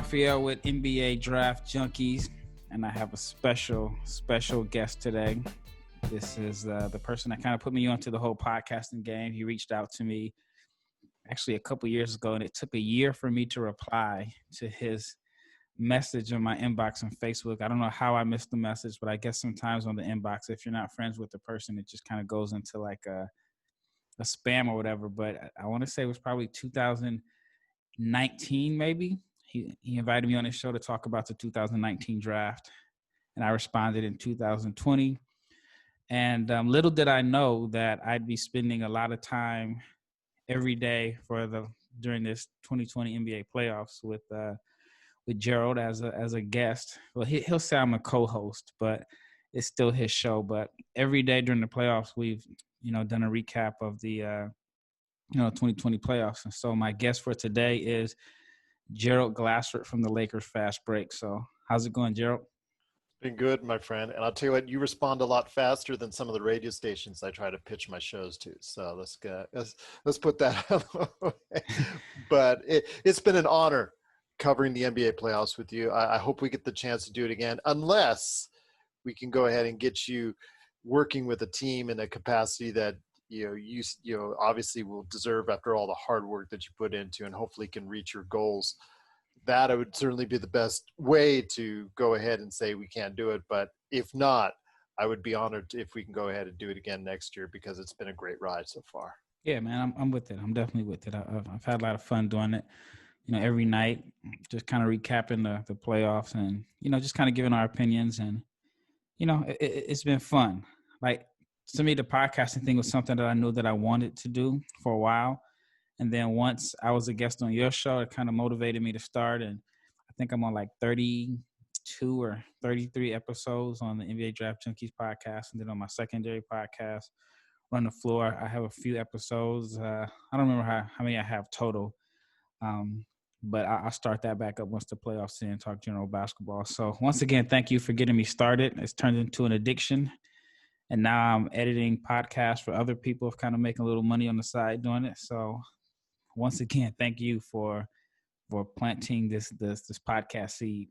Raphael with NBA Draft Junkies, and I have a special guest today. This is the person that kind of put me onto the whole podcasting game. He reached out to me actually a couple years ago, and it took a year for me to reply to his message on my inbox on Facebook. I don't know how I missed the message, but I guess sometimes on the inbox, if you're not friends with the person, it just kind of goes into like a spam or whatever. But I want to say it was probably 2019, maybe. He invited me on his show to talk about the 2019 draft, and I responded in 2020. And little did I know that I'd be spending a lot of time every day during this 2020 NBA playoffs with Gerald as a guest. Well, he'll say I'm a co-host, but it's still his show. But every day during the playoffs, we've done a recap of the 2020 playoffs. And so my guest for today is Gerald Glassford from the Lakers Fast Break. So how's it going, Gerald? Been good, my friend. And I'll tell you what, you respond a lot faster than some of the radio stations I try to pitch my shows to. So let's put that out. But it's been an honor covering the NBA playoffs with you. I hope we get the chance to do it again, unless we can go ahead and get you working with a team in a capacity that you obviously will deserve after all the hard work that you put into, and hopefully can reach your goals. That would certainly be the best way to go ahead and say we can't do it. But if not, I would be honored if we can go ahead and do it again next year, because it's been a great ride so far. Yeah, man, I'm with it. I'm definitely with it. I've had a lot of fun doing it. Every night, just kind of recapping the playoffs and, just kind of giving our opinions. And, it's been fun. Like, to me, the podcasting thing was something that I knew that I wanted to do for a while. And then once I was a guest on your show, it kind of motivated me to start. And I think I'm on like 32 or 33 episodes on the NBA Draft Junkies podcast. And then on my secondary podcast, Run the Floor, I have a few episodes. I don't remember how many I have total. But I'll start that back up once the playoffs end and talk general basketball. So once again, thank you for getting me started. It's turned into an addiction. And now I'm editing podcasts for other people, kind of making a little money on the side doing it. So once again, thank you for planting this podcast seed.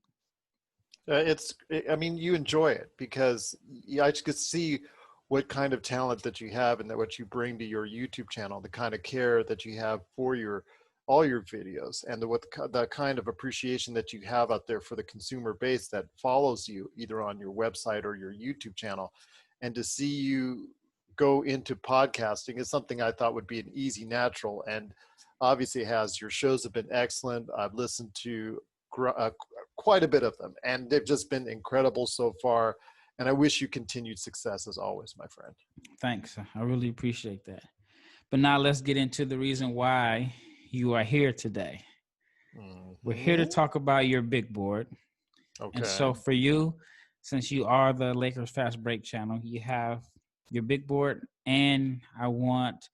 You enjoy it because I just could see what kind of talent that you have and that what you bring to your YouTube channel, the kind of care that you have for all your videos, and the kind of appreciation that you have out there for the consumer base that follows you either on your website or your YouTube channel. And to see you go into podcasting is something I thought would be an easy, natural, and obviously your shows have been excellent. I've listened to quite a bit of them, and they've just been incredible so far. And I wish you continued success as always, my friend. Thanks. I really appreciate that. But now let's get into the reason why you are here today. Mm-hmm. We're here to talk about your big board. Okay. And so for you, since you are the Lakers Fast Break channel, you have your big board, and I want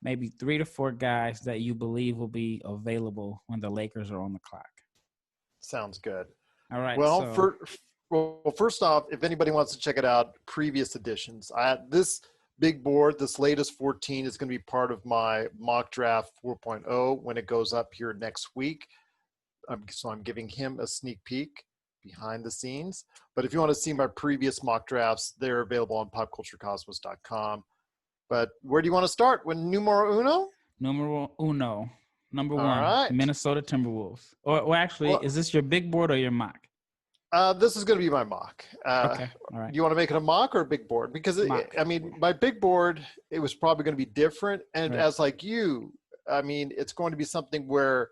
maybe 3 to 4 guys that you believe will be available when the Lakers are on the clock. Sounds good. All right. Well, first off, if anybody wants to check it out, previous editions, this big board, this latest 14 is going to be part of my mock draft 4.0 when it goes up here next week. So I'm giving him a sneak peek behind the scenes. But if you want to see my previous mock drafts, they're available on popculturecosmos.com. But where do you want to start? Numero uno? Numero uno. Number All 1, right. Minnesota Timberwolves. Is this your big board or your mock? This is going to be my mock. Okay. All right. Do you want to make it a mock or a big board? Because, my big board, it was probably going to be different. And right. As like you, it's going to be something where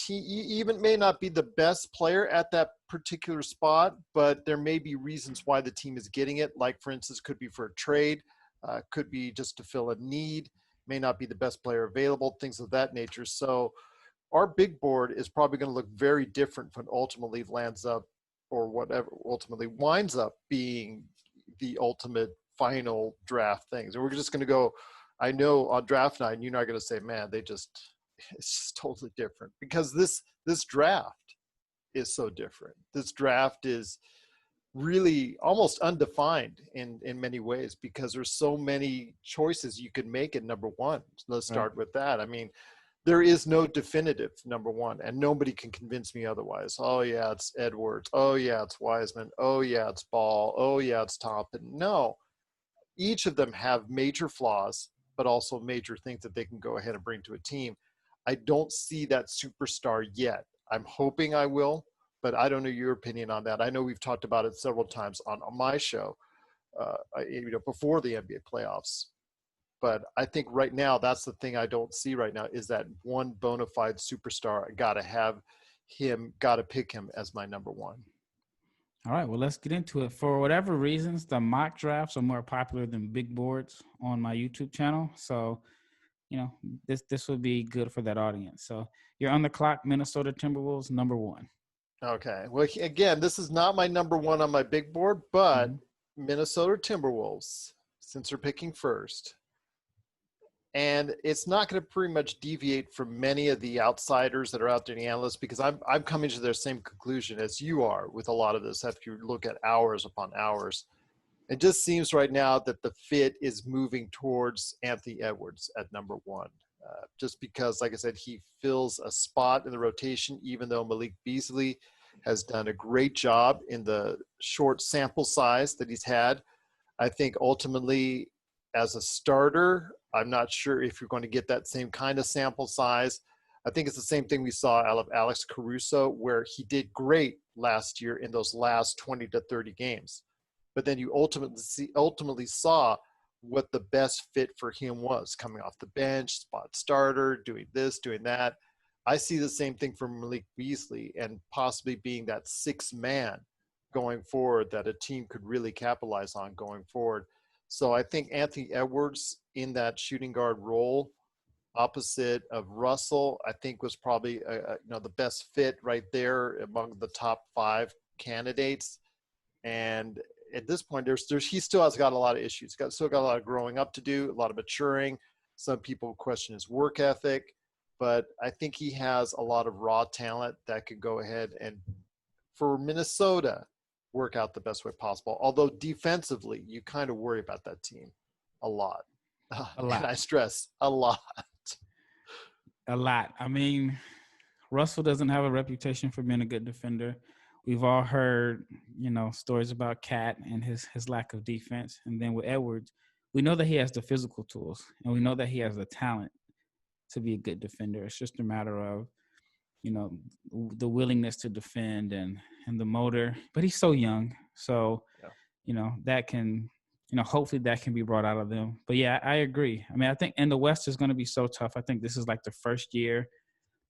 you even may not be the best player at that particular spot, but there may be reasons why the team is getting it. Like, for instance, could be for a trade, could be just to fill a need, may not be the best player available, things of that nature. So our big board is probably going to look very different when ultimately lands up, or whatever ultimately winds up being the ultimate final draft things. And we're just going to go, I know on draft night, you're not going to say, man, it's just totally different, because this draft is so different. This draft is really almost undefined in many ways, because there's so many choices you could make at number 1. Let's start with that. there is no definitive number one, and nobody can convince me otherwise. Oh yeah, it's Edwards. Oh yeah, it's Wiseman. Oh yeah, it's Ball. Oh yeah, it's Toppin. No, each of them have major flaws, but also major things that they can go ahead and bring to a team. I don't see that superstar yet. I'm hoping I will, but I don't know your opinion on that. I know we've talked about it several times on my show, before the NBA playoffs. But I think right now, that's the thing I don't see right now is that one bona fide superstar. I got to have him, got to pick him as my number one. All right, well, let's get into it. For whatever reasons, the mock drafts are more popular than big boards on my YouTube channel. So, this would be good for that audience. So you're on the clock, Minnesota Timberwolves, number one. Okay. Well, again, this is not my number one on my big board, but Minnesota Timberwolves, since they're picking first. And it's not going to pretty much deviate from many of the outsiders that are out there, the analysts, because I'm coming to their same conclusion as you are with a lot of this. After you look at hours upon hours, it just seems right now that the fit is moving towards Anthony Edwards at number one. Just because, like I said, he fills a spot in the rotation, even though Malik Beasley has done a great job in the short sample size that he's had. I think ultimately, as a starter, I'm not sure if you're going to get that same kind of sample size. I think it's the same thing we saw out of Alex Caruso, where he did great last year in those last 20 to 30 games. But then you ultimately saw what the best fit for him was, coming off the bench, spot starter, doing this, doing that. I see the same thing for Malik Beasley and possibly being that sixth man going forward that a team could really capitalize on going forward. So I think Anthony Edwards in that shooting guard role opposite of Russell, I think was probably the best fit right there among the top five candidates. And at this point, he still has got a lot of issues. Still got a lot of growing up to do, a lot of maturing. Some people question his work ethic, but I think he has a lot of raw talent that could go ahead and, for Minnesota, work out the best way possible. Although defensively, you kind of worry about that team a lot. A lot. And I stress a lot. A lot. I mean, Russell doesn't have a reputation for being a good defender. We've all heard, stories about Cat and his lack of defense. And then with Edwards, we know that he has the physical tools, and we know that he has the talent to be a good defender. It's just a matter of, the willingness to defend and the motor. But he's so young. So, that can, hopefully that can be brought out of them. But, yeah, I agree. I mean, I think in the West is going to be so tough. I think this is like the first year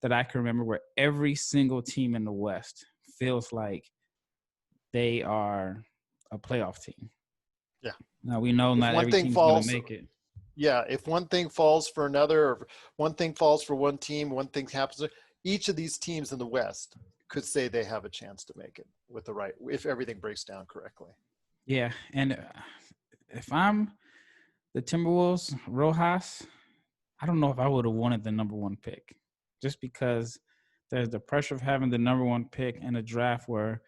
that I can remember where every single team in the West feels like they are a playoff team. Yeah. Now, we know not every team's going to make it. Yeah, if one thing falls for another, or one thing falls for one team, one thing happens, each of these teams in the West could say they have a chance to make it with the right, if everything breaks down correctly. Yeah, and if I'm the Timberwolves, Rojas, I don't know if I would have wanted the number one pick, just because there's the pressure of having the number one pick in a draft where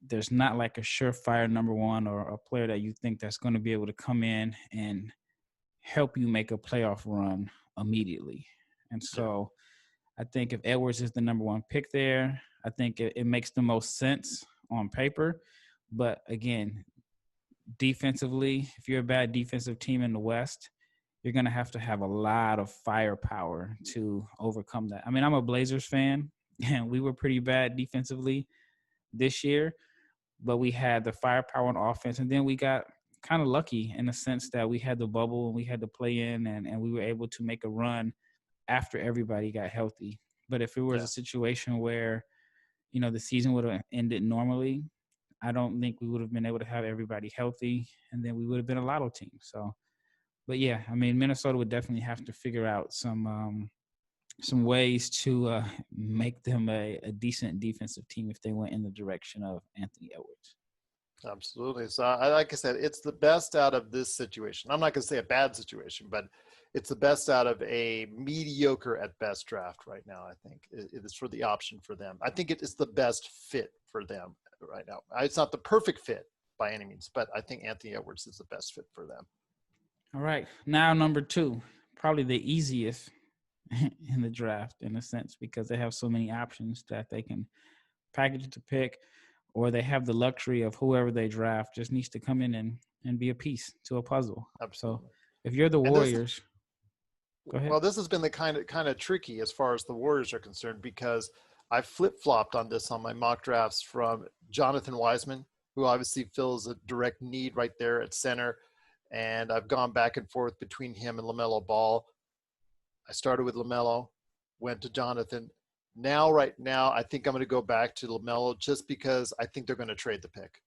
there's not like a surefire number one or a player that you think that's going to be able to come in and help you make a playoff run immediately. And so I think if Edwards is the number one pick there, I think it makes the most sense on paper. But again, defensively, if you're a bad defensive team in the West, you're going to have a lot of firepower to overcome that. I mean, I'm a Blazers fan, and we were pretty bad defensively this year, but we had the firepower on offense, and then we got kind of lucky in the sense that we had the bubble and we had to play in, and we were able to make a run after everybody got healthy. But if it was a situation where, the season would have ended normally, I don't think we would have been able to have everybody healthy, and then we would have been a lotto team. So, but yeah, I mean, Minnesota would definitely have to figure out some ways to make them a decent defensive team if they went in the direction of Anthony Edwards. Absolutely. So, like I said, it's the best out of this situation. I'm not going to say a bad situation, but it's the best out of a mediocre at best draft right now. I think it is for the option for them. I think it is the best fit for them right now. It's not the perfect fit by any means, but I think Anthony Edwards is the best fit for them. All right. Now, number two, probably the easiest in the draft in a sense because they have so many options that they can package to pick, or they have the luxury of whoever they draft just needs to come in and be a piece to a puzzle. Absolutely. So if you're the Warriors, go ahead. Well, this has been the kind of tricky as far as the Warriors are concerned because I flip-flopped on this on my mock drafts from Jonathan Wiseman, who obviously fills a direct need right there at center, and I've gone back and forth between him and LaMelo Ball. I started with LaMelo, went to Jonathan. Right now, I think I'm going to go back to LaMelo just because I think they're going to trade the pick.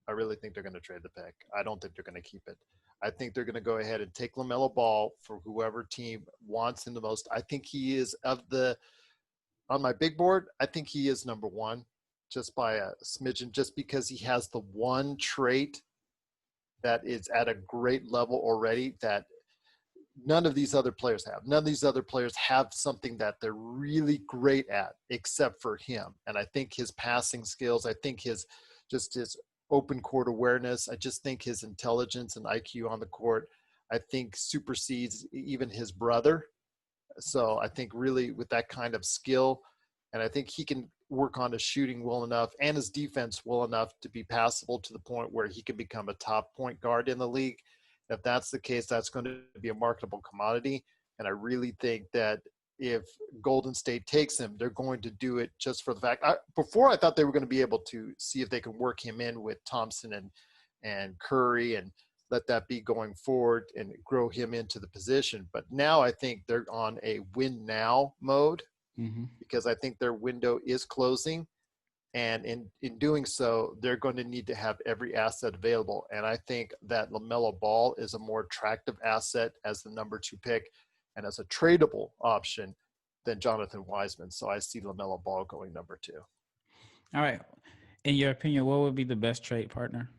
I really think they're going to trade the pick. I don't think they're going to keep it. I think they're going to go ahead and take LaMelo Ball for whoever team wants him the most. I think he is on my big board, I think he is number one just by a smidgen, just because he has the one trait that is at a great level already that none of these other players have. None of these other players have something that they're really great at except for him. And I think his passing skills, I think his open court awareness, I just think his intelligence and IQ on the court, I think supersedes even his brother. So I think really with that kind of skill, and I think he can work on his shooting well enough and his defense well enough to be passable to the point where he can become a top point guard in the league. If that's the case, that's going to be a marketable commodity. And I really think that if Golden State takes him, they're going to do it just for the fact. Before I thought they were going to be able to see if they can work him in with Thompson and Curry and let that be going forward and grow him into the position. But now I think they're on a win now mode because I think their window is closing. And in doing so, they're going to need to have every asset available. And I think that LaMelo Ball is a more attractive asset as the number 2 pick and as a tradable option than Jonathan Wiseman. So I see LaMelo Ball going number 2. All right. In your opinion, what would be the best trade partner?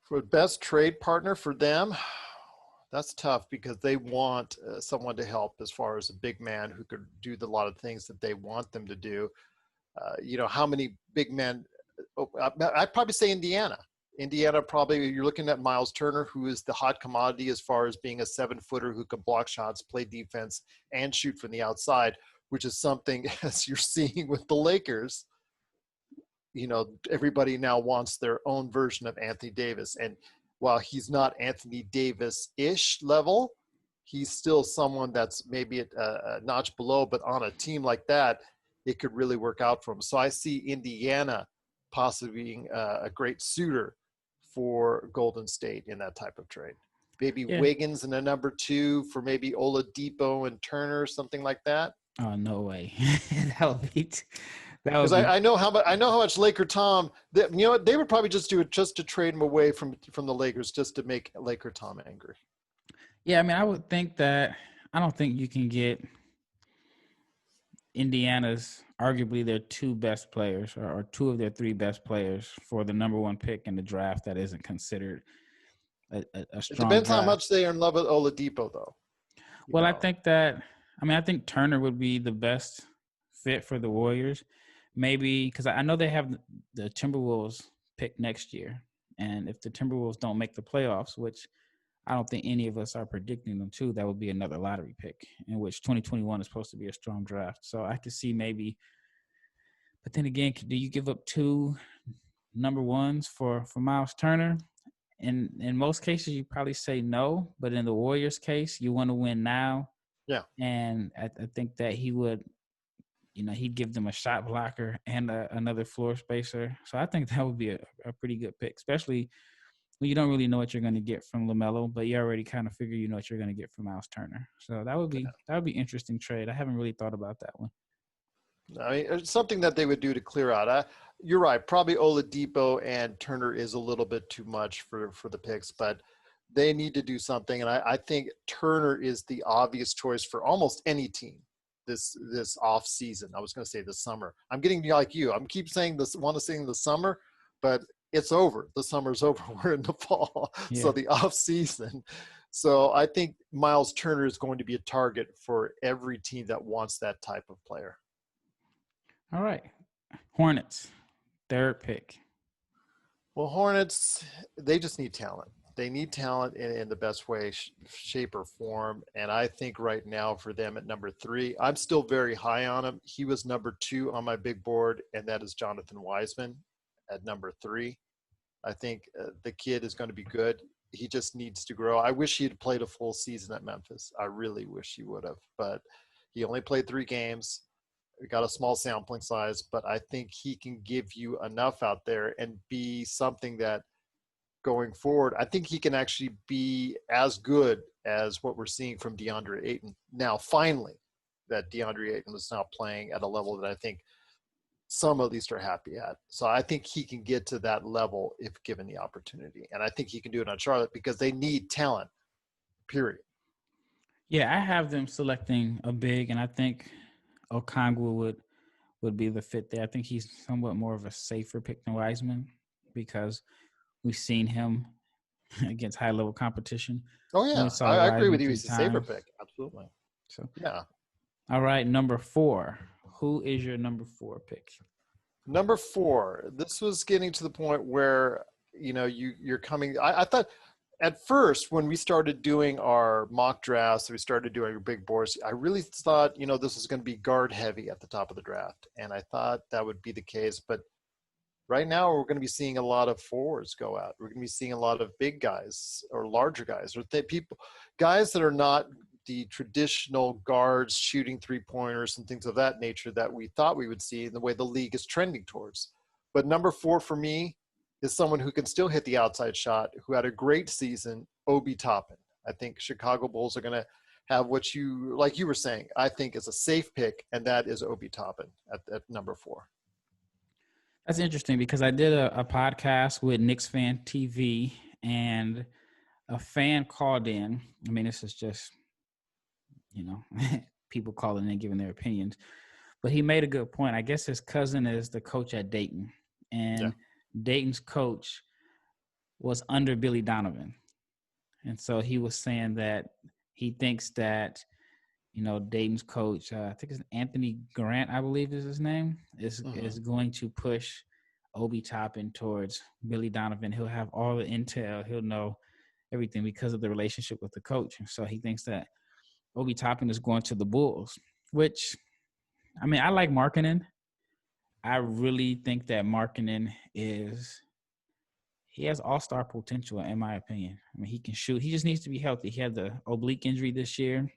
For the best trade partner for them, that's tough because they want someone to help as far as a big man who could do a lot of things that they want them to do. How many big men? I'd probably say Indiana. Indiana probably, you're looking at Miles Turner, who is the hot commodity as far as being a 7-footer who can block shots, play defense, and shoot from the outside, which is something, as you're seeing with the Lakers, everybody now wants their own version of Anthony Davis. And while he's not Anthony Davis-ish level, he's still someone that's maybe a notch below, but on a team like that, it could really work out for him. So I see Indiana possibly being a great suitor for Golden State in that type of trade. Maybe Wiggins and a number 2 for maybe Oladipo and Turner, something like that. Oh, no way. That would be because I know how much Laker Tom. They would probably just do it just to trade him away from the Lakers, just to make Laker Tom angry. Yeah, I mean, I would think that. I don't think you can get Indiana's arguably their 2 best players or 2 of their 3 best players for the number 1 pick in the draft that isn't considered a strong. It depends draft. how much they are in love with Oladipo, though. Well, I think Turner would be the best fit for the Warriors. Maybe because I know they have the Timberwolves pick next year. And if the Timberwolves don't make the playoffs, which I don't think any of us are predicting them to, that would be another lottery pick, in which 2021 is supposed to be a strong draft. So I could see maybe, but then again, do you give up 2 number 1s for Miles Turner? And in most cases, you probably say no, but in the Warriors case, you want to win now. Yeah. And I think that he would, he'd give them a shot blocker and another floor spacer. So I think that would be a pretty good pick, especially when you don't really know what you're going to get from LaMelo, but you already kind of figure you know what you're going to get from Miles Turner. So that would be interesting trade. I haven't really thought about that one. I mean, it's something that they would do to clear out. You're right. Probably Oladipo and Turner is a little bit too much for the picks, but they need to do something. And I think Turner is the obvious choice for almost any team this off season. I was going to say this summer. I'm getting like you. I'm keep saying this. Want to say the summer, but it's over. The summer's over. We're in the fall. Yeah. So the off season. So I think Miles Turner is going to be a target for every team that wants that type of player. All right. Hornets, 3rd pick. Well, Hornets, they just need talent. They need talent in the best way, shape, or form. And I think right now for them at number 3, I'm still very high on him. He was number 2 on my big board, and that is Jonathan Wiseman at number 3. I think the kid is going to be good. He just needs to grow. I wish he had played a full season at Memphis. I really wish he would have, but he only played 3 games. We got a small sampling size, but I think he can give you enough out there and be something that going forward, I think he can actually be as good as what we're seeing from DeAndre Ayton. Now, finally, that DeAndre Ayton is now playing at a level that I think some at least are happy at. So I think he can get to that level if given the opportunity. And I think he can do it on Charlotte because they need talent, period. Yeah, I have them selecting a big, and I think Okongwu would be the fit there. I think he's somewhat more of a safer pick than Wiseman because we've seen him against high-level competition. Oh, yeah. I agree with you. He's a safer pick. Absolutely. So, yeah. All right, number 4. Who is your number 4 pick? Number 4. This was getting to the point where, you're coming. I thought at first when we started doing our mock drafts, we started doing our big boards, I really thought, this was going to be guard heavy at the top of the draft. And I thought that would be the case. But right now we're going to be seeing a lot of forwards go out. We're going to be seeing a lot of big guys or larger guys or guys that are not the traditional guards shooting 3-pointers and things of that nature that we thought we would see in the way the league is trending towards. But number 4 for me is someone who can still hit the outside shot, who had a great season, Obi Toppin. I think Chicago Bulls are going to have what you, like you were saying, I think is a safe pick, and that is Obi Toppin at number 4. That's interesting because I did a podcast with Knicks Fan TV, and a fan called in. I mean, this is just, people calling in giving their opinions. But he made a good point. I guess his cousin is the coach at Dayton. And Dayton's coach was under Billy Donovan. And so he was saying that he thinks that, Dayton's coach, I think it's Anthony Grant, I believe is his name, is going to push Obi Toppin towards Billy Donovan. He'll have all the intel. He'll know everything because of the relationship with the coach. And so he thinks that Obi Toppin is going to the Bulls, which, I mean, I like Markkanen. I really think that Markkanen he has all-star potential, in my opinion. I mean, he can shoot. He just needs to be healthy. He had the oblique injury this year.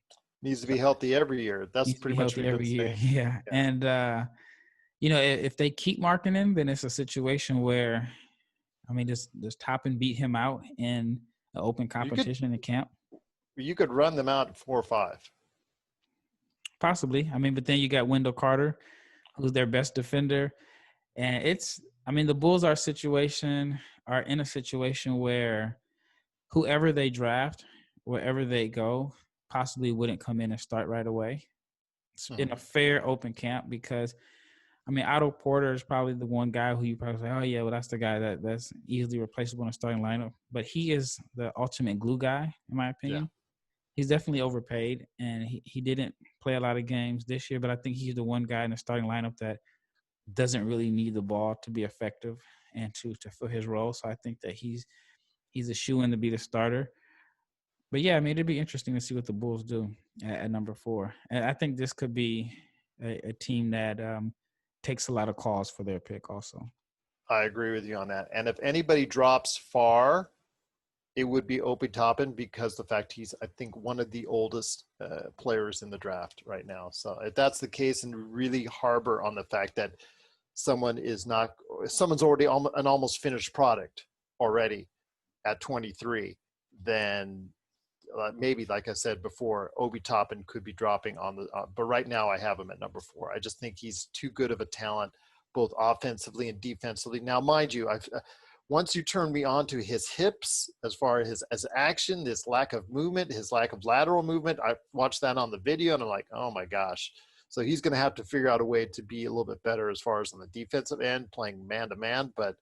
Needs to be healthy every year. That's pretty much every year. Yeah. And, if they keep Markkanen, then it's a situation where, I mean, does Toppin beat him out in an open competition in camp? You could run them out at 4 or 5. Possibly. I mean, but then you got Wendell Carter, who's their best defender. And the Bulls are in a situation where whoever they draft, wherever they go, possibly wouldn't come in and start right away. It's in a fair open camp because, Otto Porter is probably the one guy who you probably say, oh, yeah, well, that's the guy that's easily replaceable in a starting lineup. But he is the ultimate glue guy, in my opinion. Yeah. He's definitely overpaid, and he didn't play a lot of games this year, but I think he's the one guy in the starting lineup that doesn't really need the ball to be effective and to fill his role. So I think that he's a shoo-in to be the starter. But, yeah, it'd be interesting to see what the Bulls do at number 4. And I think this could be a team that takes a lot of calls for their pick also. I agree with you on that. And if anybody drops far, it would be Obi Toppin because the fact he's, I think, one of the oldest players in the draft right now. So if that's the case and really harbor on the fact that someone's already an almost finished product already at 23, then maybe, like I said before, Obi Toppin could be dropping on the but right now I have him at number 4. I just think he's too good of a talent, both offensively and defensively. Now, mind you, once you turn me on to his hips, as far as his action, this lack of movement, his lack of lateral movement, I watched that on the video and I'm like, oh my gosh. So he's going to have to figure out a way to be a little bit better as far as on the defensive end, playing man-to-man. But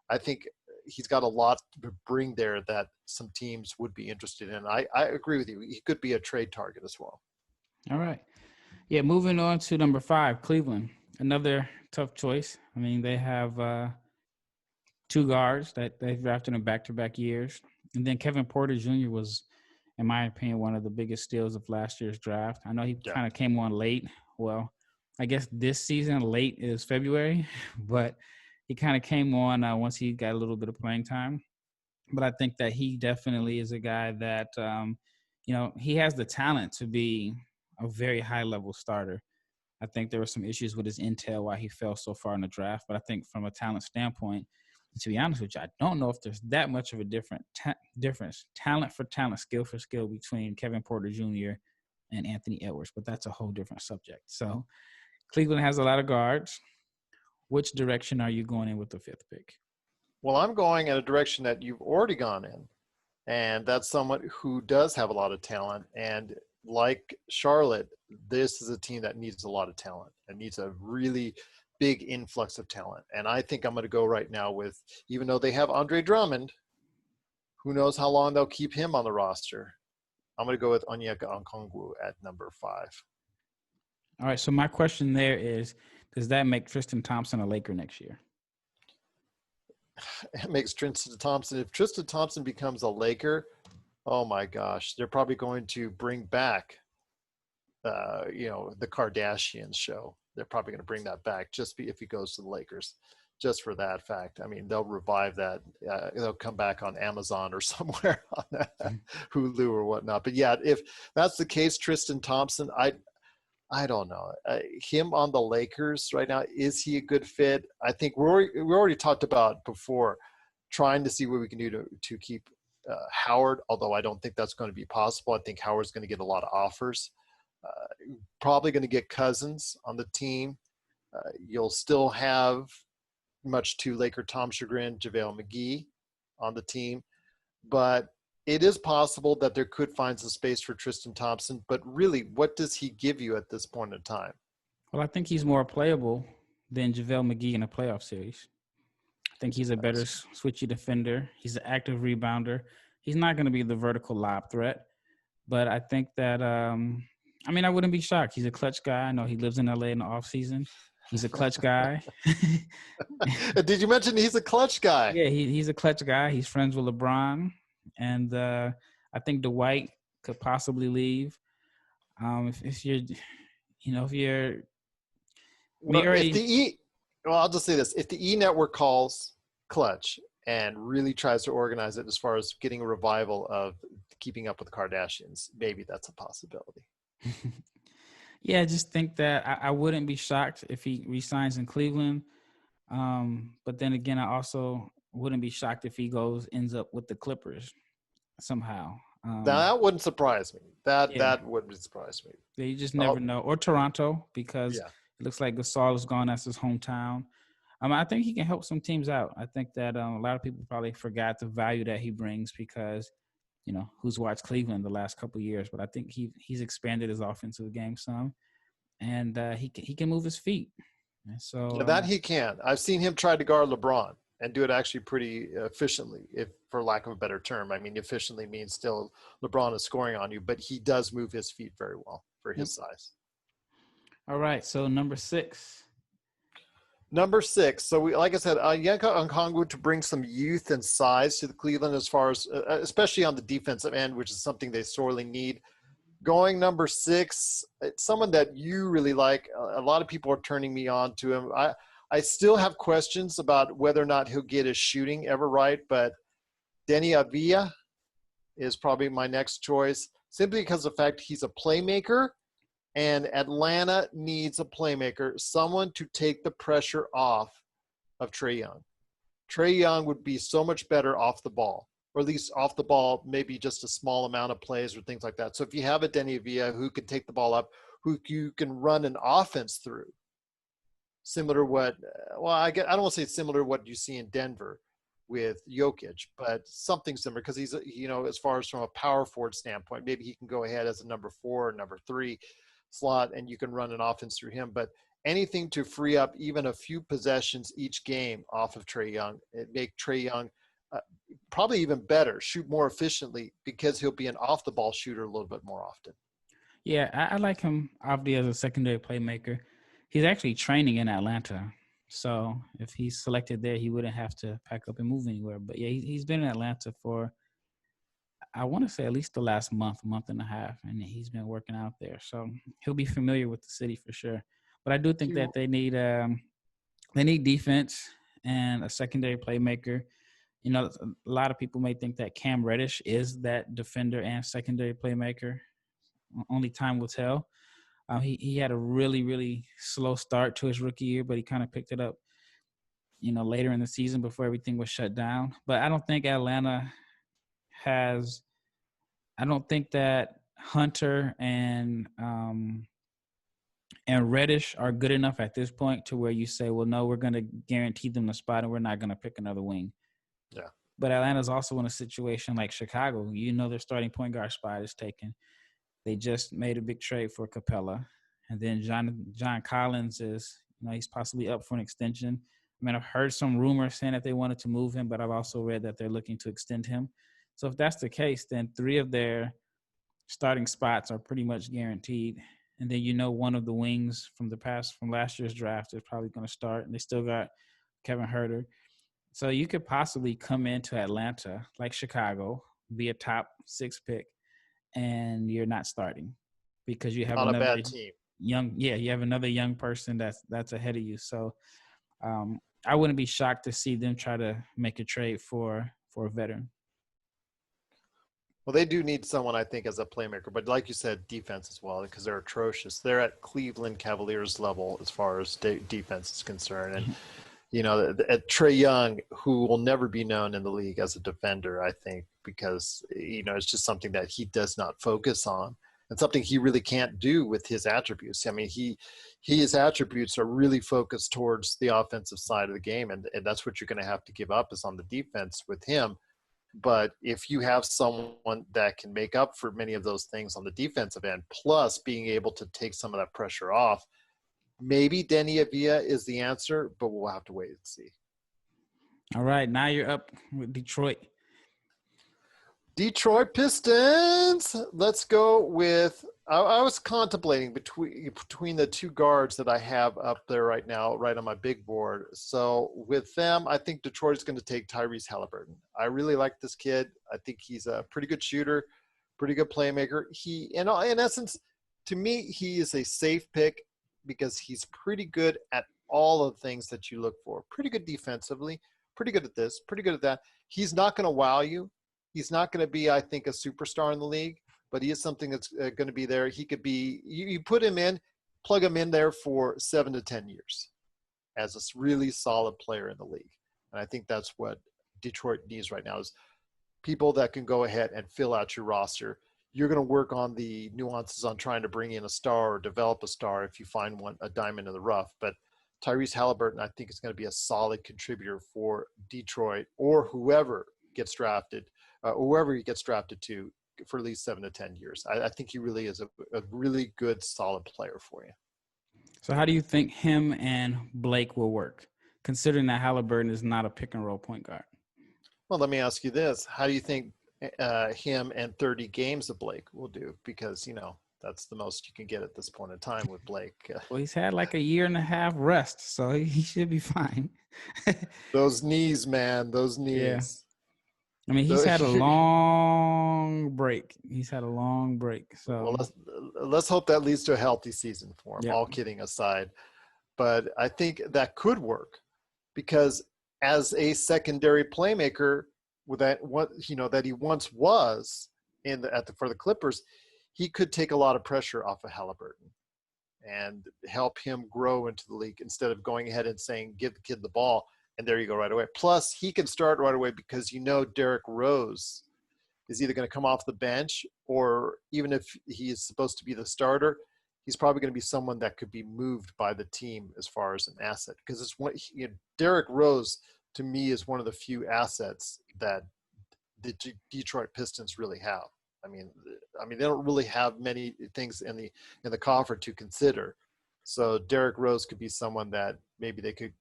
I think he's got a lot to bring there that some teams would be interested in. I agree with you. He could be a trade target as well. All right. Yeah, moving on to number 5, Cleveland. Another tough choice. They have 2 guards that they've drafted in back-to-back years. And then Kevin Porter Jr. was, in my opinion, one of the biggest steals of last year's draft. I know he kind of came on late. Well, I guess this season late is February, but he kind of came on once he got a little bit of playing time. But I think that he definitely is a guy that, he has the talent to be a very high-level starter. I think there were some issues with his intel why he fell so far in the draft. But I think from a talent standpoint, to be honest with you, I don't know if there's that much of a difference, talent for talent, skill for skill between Kevin Porter Jr. and Anthony Edwards. But that's a whole different subject. So Cleveland has a lot of guards. Which direction are you going in with the 5th pick? Well, I'm going in a direction that you've already gone in. And that's someone who does have a lot of talent. And like Charlotte, this is a team that needs a lot of talent and needs a really big influx of talent. And I think I'm going to go right now with, even though they have Andre Drummond, who knows how long they'll keep him on the roster. I'm going to go with Onyeka Okongwu at number 5. All right. So my question there is, does that make Tristan Thompson a Laker next year? It makes Tristan Thompson. If Tristan Thompson becomes a Laker, oh my gosh, they're probably going to bring back, the Kardashians show. They're probably going to bring that back if he goes to the Lakers, just for that fact. I mean, they'll revive that. They'll come back on Amazon or somewhere on Hulu or whatnot. But yeah, if that's the case, Tristan Thompson, I don't know. Him on the Lakers right now, is he a good fit? I think we already talked about before trying to see what we can do to keep Howard, although I don't think that's going to be possible. I think Howard's going to get a lot of offers. Probably going to get Cousins on the team. You'll still have, much to Laker Tom's chagrin, JaVale McGee on the team. But it is possible that there could find some space for Tristan Thompson. But really, what does he give you at this point in time? Well, I think he's more playable than JaVale McGee in a playoff series. I think he's a better switchy defender. He's an active rebounder. He's not going to be the vertical lob threat. But I think that, I wouldn't be shocked. He's a clutch guy. I know he lives in LA in the offseason. He's a clutch guy. Did you mention he's a clutch guy? Yeah, he's a clutch guy. He's friends with LeBron. And I think Dwight could possibly leave. If you're, I'll just say this. If the E Network calls Clutch and really tries to organize it as far as getting a revival of Keeping Up with the Kardashians, maybe that's a possibility. Yeah, I just think that I wouldn't be shocked if he resigns in Cleveland. But then again, I also wouldn't be shocked if he ends up with the Clippers somehow. Now, that wouldn't surprise me. That wouldn't surprise me. Yeah, you just never know. Or Toronto, because it looks like Gasol is gone. That's his hometown. I think he can help some teams out. I think that a lot of people probably forgot the value that he brings because, who's watched Cleveland the last couple of years. But I think he's expanded his offensive game some, and he can move his feet. And so that he can. I've seen him try to guard LeBron and do it actually pretty efficiently, if for lack of a better term. I mean, efficiently means still LeBron is scoring on you, but he does move his feet very well for his size. All right, so number 6. So like I said, Onyeka Okongwu to bring some youth and size to the Cleveland as far as, especially on the defensive end, which is something they sorely need. Going number 6, it's someone that you really like. A lot of people are turning me on to him. I still have questions about whether or not he'll get his shooting ever right, but Deni Avdija is probably my next choice, simply because of the fact he's a playmaker, and Atlanta needs a playmaker, someone to take the pressure off of Trae Young. Trae Young would be so much better off the ball, or at least off the ball, maybe just a small amount of plays or things like that. So if you have a Deni Avdija who can take the ball up, who you can run an offense through, similar to what, I don't want to say similar to what you see in Denver with Jokic, but something similar, because he's, as far as from a power forward standpoint, maybe he can go ahead as a number 4 or number 3 slot, and you can run an offense through him. But anything to free up even a few possessions each game off of Trae Young, it make Trae Young probably even better, shoot more efficiently, because he'll be an off-the-ball shooter a little bit more often. Yeah, I like him, Avdija, as a secondary playmaker. He's actually training in Atlanta. So if he's selected there, he wouldn't have to pack up and move anywhere. But, yeah, he's been in Atlanta for I want to say at least the last month and a half, and he's been working out there. So he'll be familiar with the city for sure. But I do think that they need defense and a secondary playmaker. You know, a lot of people may think that Cam Reddish is that defender and secondary playmaker. Only time will tell. He had a really, really slow start to his rookie year, but he kind of picked it up, you know, later in the season before everything was shut down. But I don't think Atlanta has – I don't think that Hunter and Reddish are good enough at this point to where you say, well, no, we're going to guarantee them the spot and we're not going to pick another wing. Yeah. But Atlanta's also in a situation like Chicago. You know, their starting point guard spot is taken. They just made a big trade for Capella. And then John Collins is, you know, he's possibly up for an extension. I mean, I've heard some rumors saying that they wanted to move him, but I've also read that they're looking to extend him. So if that's the case, then 3 of their starting spots are pretty much guaranteed. And then, you know, one of the wings from last year's draft is probably going to start. And they still got Kevin Huerter. So you could possibly come into Atlanta like Chicago, be a top 6 pick, and you're not starting because you have not another a bad team. You have another young person that's ahead of you. So I wouldn't be shocked to see them try to make a trade for a veteran. Well, they do need someone, I think, as a playmaker, but like you said, defense as well, because they're atrocious. They're at Cleveland Cavaliers level as far as defense is concerned. And, you know, at Trae Young, who will never be known in the league as a defender, I think, because, you know, it's just something that he does not focus on and something he really can't do with his attributes. I mean, his attributes are really focused towards the offensive side of the game, and that's what you're going to have to give up is on the defense with him. But if you have someone that can make up for many of those things on the defensive end, plus being able to take some of that pressure off, maybe Deni Avdija is the answer, but we'll have to wait and see. All right, now you're up with Detroit. Detroit Pistons. Let's go with I was contemplating between the 2 guards that I have up there right now, right on my big board. So with them, I think Detroit's going to take Tyrese Halliburton. I really like this kid. I think he's a pretty good shooter, pretty good playmaker. He, in essence, to me, he is a safe pick because he's pretty good at all of the things that you look for. Pretty good defensively, pretty good at this, pretty good at that. He's not going to wow you. He's not going to be, I think, a superstar in the league, but he is something that's going to be there. He could be, you put him in, plug him in there for 7 to 10 years as a really solid player in the league. And I think that's what Detroit needs right now is people that can go ahead and fill out your roster. You're going to work on the nuances on trying to bring in a star or develop a star if you find one, a diamond in the rough. But Tyrese Halliburton, I think, is going to be a solid contributor for Detroit or whoever gets drafted. Whoever he gets drafted to for at least 7 to 10 years. I think he really is a really good, solid player for you. So how do you think him and Blake will work, considering that Halliburton is not a pick-and-roll point guard? Well, let me ask you this. How do you think him and 30 games of Blake will do? Because, you know, that's the most you can get at this point in time with Blake. Well, he's had like a year and a half rest, so he should be fine. Those knees, man, those knees. Yeah. I mean, he's had a long break. So well, let's hope that leads to a healthy season for him, yeah. All kidding aside. But I think that could work because as a secondary playmaker with that he once was for the Clippers, he could take a lot of pressure off of Halliburton and help him grow into the league instead of going ahead and saying, give the kid the ball. And there you go right away. Plus, he can start right away because Derrick Rose is either going to come off the bench or even if he is supposed to be the starter, he's probably going to be someone that could be moved by the team as far as an asset. Because Derrick Rose, to me, is one of the few assets that the Detroit Pistons really have. I mean, they don't really have many things in the coffer to consider. So Derrick Rose could be someone that maybe they could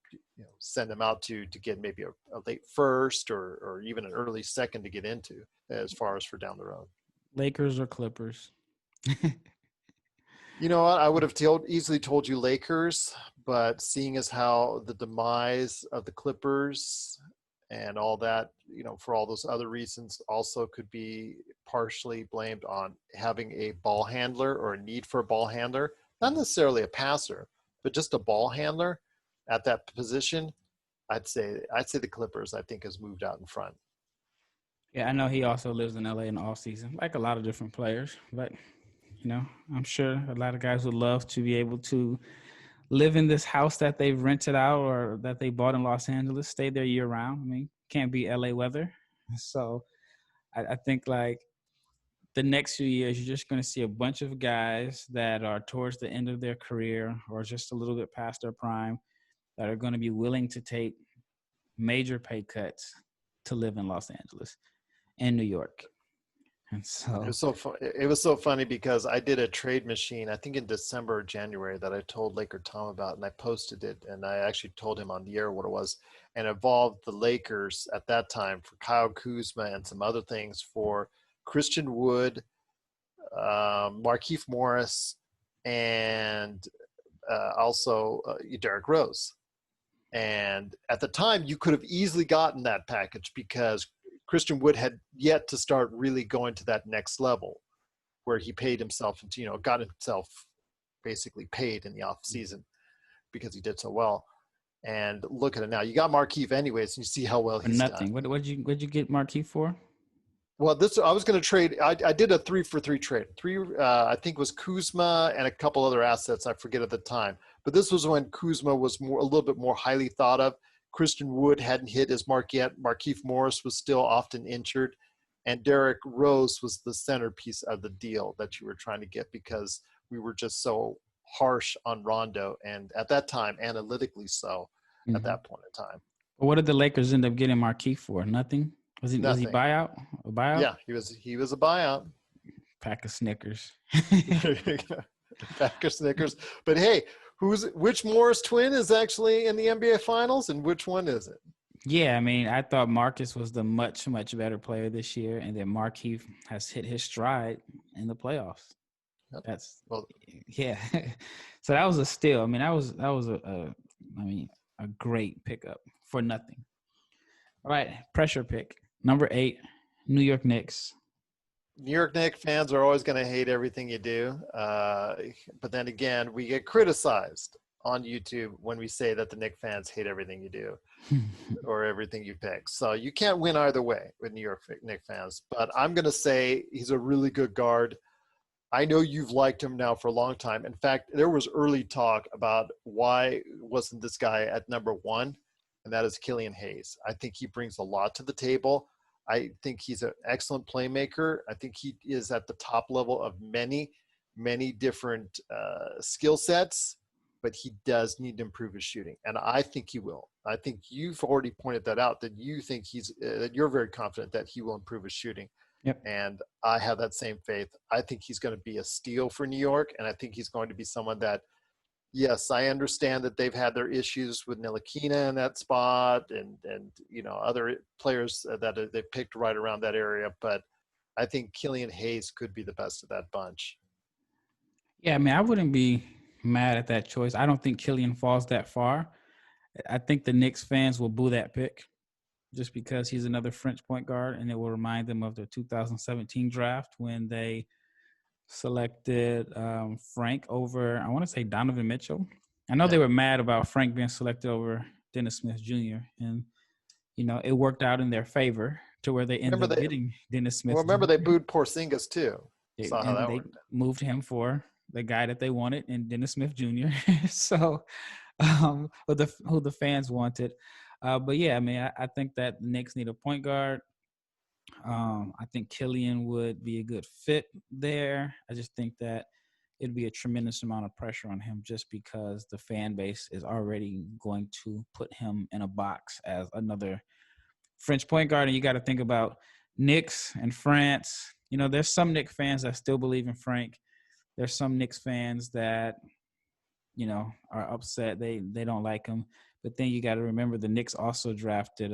send him out to get maybe a late first or even an early second to get into as far as for down the road. Lakers or Clippers? You know what? I would have easily told you Lakers, but seeing as how the demise of the Clippers and all that, for all those other reasons, also could be partially blamed on having a ball handler or a need for a ball handler, not necessarily a passer, but just a ball handler at that position. I'd say the Clippers, I think, has moved out in front. Yeah, I know he also lives in LA in the off season, like a lot of different players. But I'm sure a lot of guys would love to be able to live in this house that they've rented out or that they bought in Los Angeles, stay there year round. I mean, can't be LA weather. So I think like the next few years, you're just going to see a bunch of guys that are towards the end of their career or just a little bit past their prime that are going to be willing to take major pay cuts to live in Los Angeles and New York. And so it was so funny because I did a trade machine, I think in December or January, that I told Laker Tom about, and I posted it, and I actually told him on the air what it was, and involved the Lakers at that time for Kyle Kuzma and some other things for Christian Wood, Markieff Morris, and also Derrick Rose. And at the time, you could have easily gotten that package because Christian Wood had yet to start really going to that next level where he paid himself into, got himself basically paid in the off season because he did so well. And look at it now. You got Markieff anyways, and you see how well he's nothing. done. What'd you get Markieff for? Well, I was going to trade. I did a 3-for-3 trade. I think was Kuzma and a couple other assets. I forget at the time. But this was when Kuzma was a little bit more highly thought of. Christian Wood hadn't hit his mark yet. Markieff Morris was still often injured. And Derrick Rose was the centerpiece of the deal that you were trying to get because we were just so harsh on Rondo. And at that time, analytically so, at that point in time. But what did the Lakers end up getting Markieff for? Nothing? Was he buyout? A buyout? Yeah, he was a buyout. Pack of Snickers. Pack of Snickers. But hey, which Morris twin is actually in the NBA Finals, and which one is it? Yeah, I mean, I thought Marcus was the much, much better player this year, and then Markieff has hit his stride in the playoffs. Yeah. So that was a steal. I mean, that was a great pickup for nothing. All right, pressure pick. Number 8, New York Knicks. New York Knicks fans are always going to hate everything you do. But then again, we get criticized on YouTube when we say that the Knicks fans hate everything you do or everything you pick. So you can't win either way with New York Knicks fans. But I'm going to say he's a really good guard. I know you've liked him now for a long time. In fact, there was early talk about why wasn't this guy at number 1, and that is Killian Hayes. I think he brings a lot to the table. I think he's an excellent playmaker. I think he is at the top level of many, many different skill sets, but he does need to improve his shooting. And I think he will. I think you've already pointed that out, that you think that you're very confident that he will improve his shooting. Yep. And I have that same faith. I think he's going to be a steal for New York. And I think he's going to be someone that, yes, I understand that they've had their issues with Ntilikina in that spot and other players that they picked right around that area. But I think Killian Hayes could be the best of that bunch. Yeah, I mean, I wouldn't be mad at that choice. I don't think Killian falls that far. I think the Knicks fans will boo that pick just because he's another French point guard, and it will remind them of the 2017 draft when they selected Frank over, I want to say, Donovan Mitchell. I know they were mad about Frank being selected over Dennis Smith Jr. And, it worked out in their favor to where they ended up getting Dennis Smith. Well, remember, they booed Porzingis too. Saw how that they worked. Moved him for the guy that they wanted in Dennis Smith Jr. So, who the fans wanted. But yeah, I mean, I think that the Knicks need a point guard. I think Killian would be a good fit there. I just think that it'd be a tremendous amount of pressure on him just because the fan base is already going to put him in a box as another French point guard. And you got to think about Knicks and France. There's some Knicks fans that still believe in Frank. There's some Knicks fans that, are upset. They don't like him. But then you got to remember the Knicks also drafted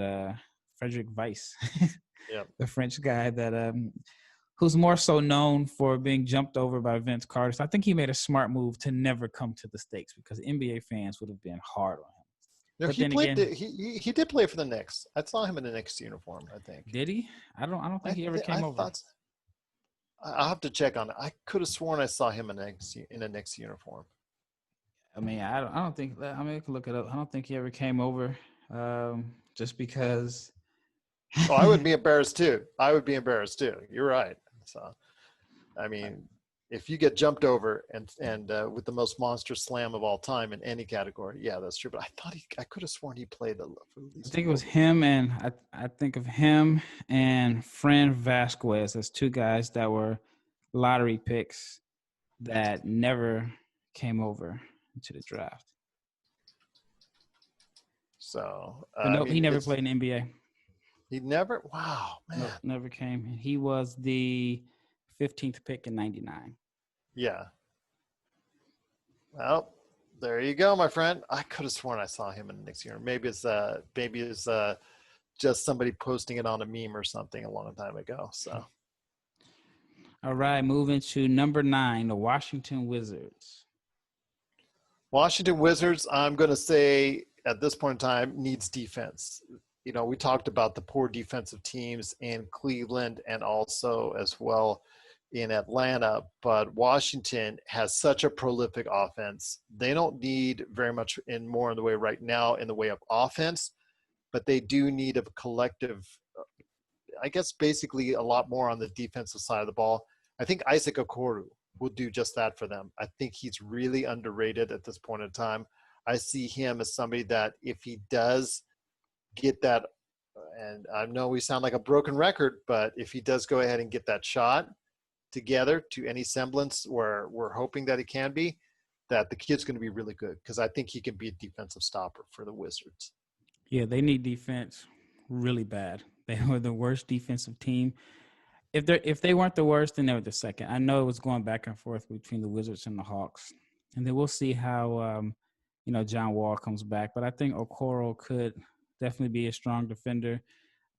Frederick Weiss. Yep. The French guy that who's more so known for being jumped over by Vince Carter. So I think he made a smart move to never come to the States because NBA fans would have been hard on him. No, But he then played. again, He did play for the Knicks. I saw him in the Knicks uniform, I think. did he? I don't think he ever I came over. thought. I'll have to check on it. I could have sworn I saw him in a Knicks uniform. I mean, I don't think. I mean, I can look it up. I don't think he ever came over. Just because. Oh, I would be embarrassed too. I would be embarrassed too. You're right. So, I mean, if you get jumped over and with the most monstrous slam of all time in any category, yeah, that's true. But I could have sworn he played at I least. think it was him and I think of him and Fran Vasquez as two guys that were lottery picks that never came over into the draft. So, But no, I mean, he never played in the NBA. He never. Wow, man. Nope, never came. He was the 15th pick in '99. Yeah. Well, there you go, my friend. I could have sworn I saw him in the Knicks year. Maybe it's just somebody posting it on a meme or something a long time ago. So. All right, moving to number 9, the Washington Wizards. Washington Wizards, I'm going to say at this point in time, needs defense. You know, we talked about the poor defensive teams in Cleveland and also as well in Atlanta, but Washington has such a prolific offense. They don't need very much more in the way right now in the way of offense, but they do need a collective, I guess basically a lot more on the defensive side of the ball. I think Isaac Okoro will do just that for them. I think he's really underrated at this point in time. I see him as somebody that if he does get that, and I know we sound like a broken record, but if he does go ahead and get that shot together to any semblance where we're hoping that he can be, that the kid's going to be really good because I think he can be a defensive stopper for the Wizards. Yeah, they need defense really bad. They were the worst defensive team. If they weren't the worst, then they were the second. I know it was going back and forth between the Wizards and the Hawks, and then we'll see how John Wall comes back. But I think Okoro could definitely be a strong defender.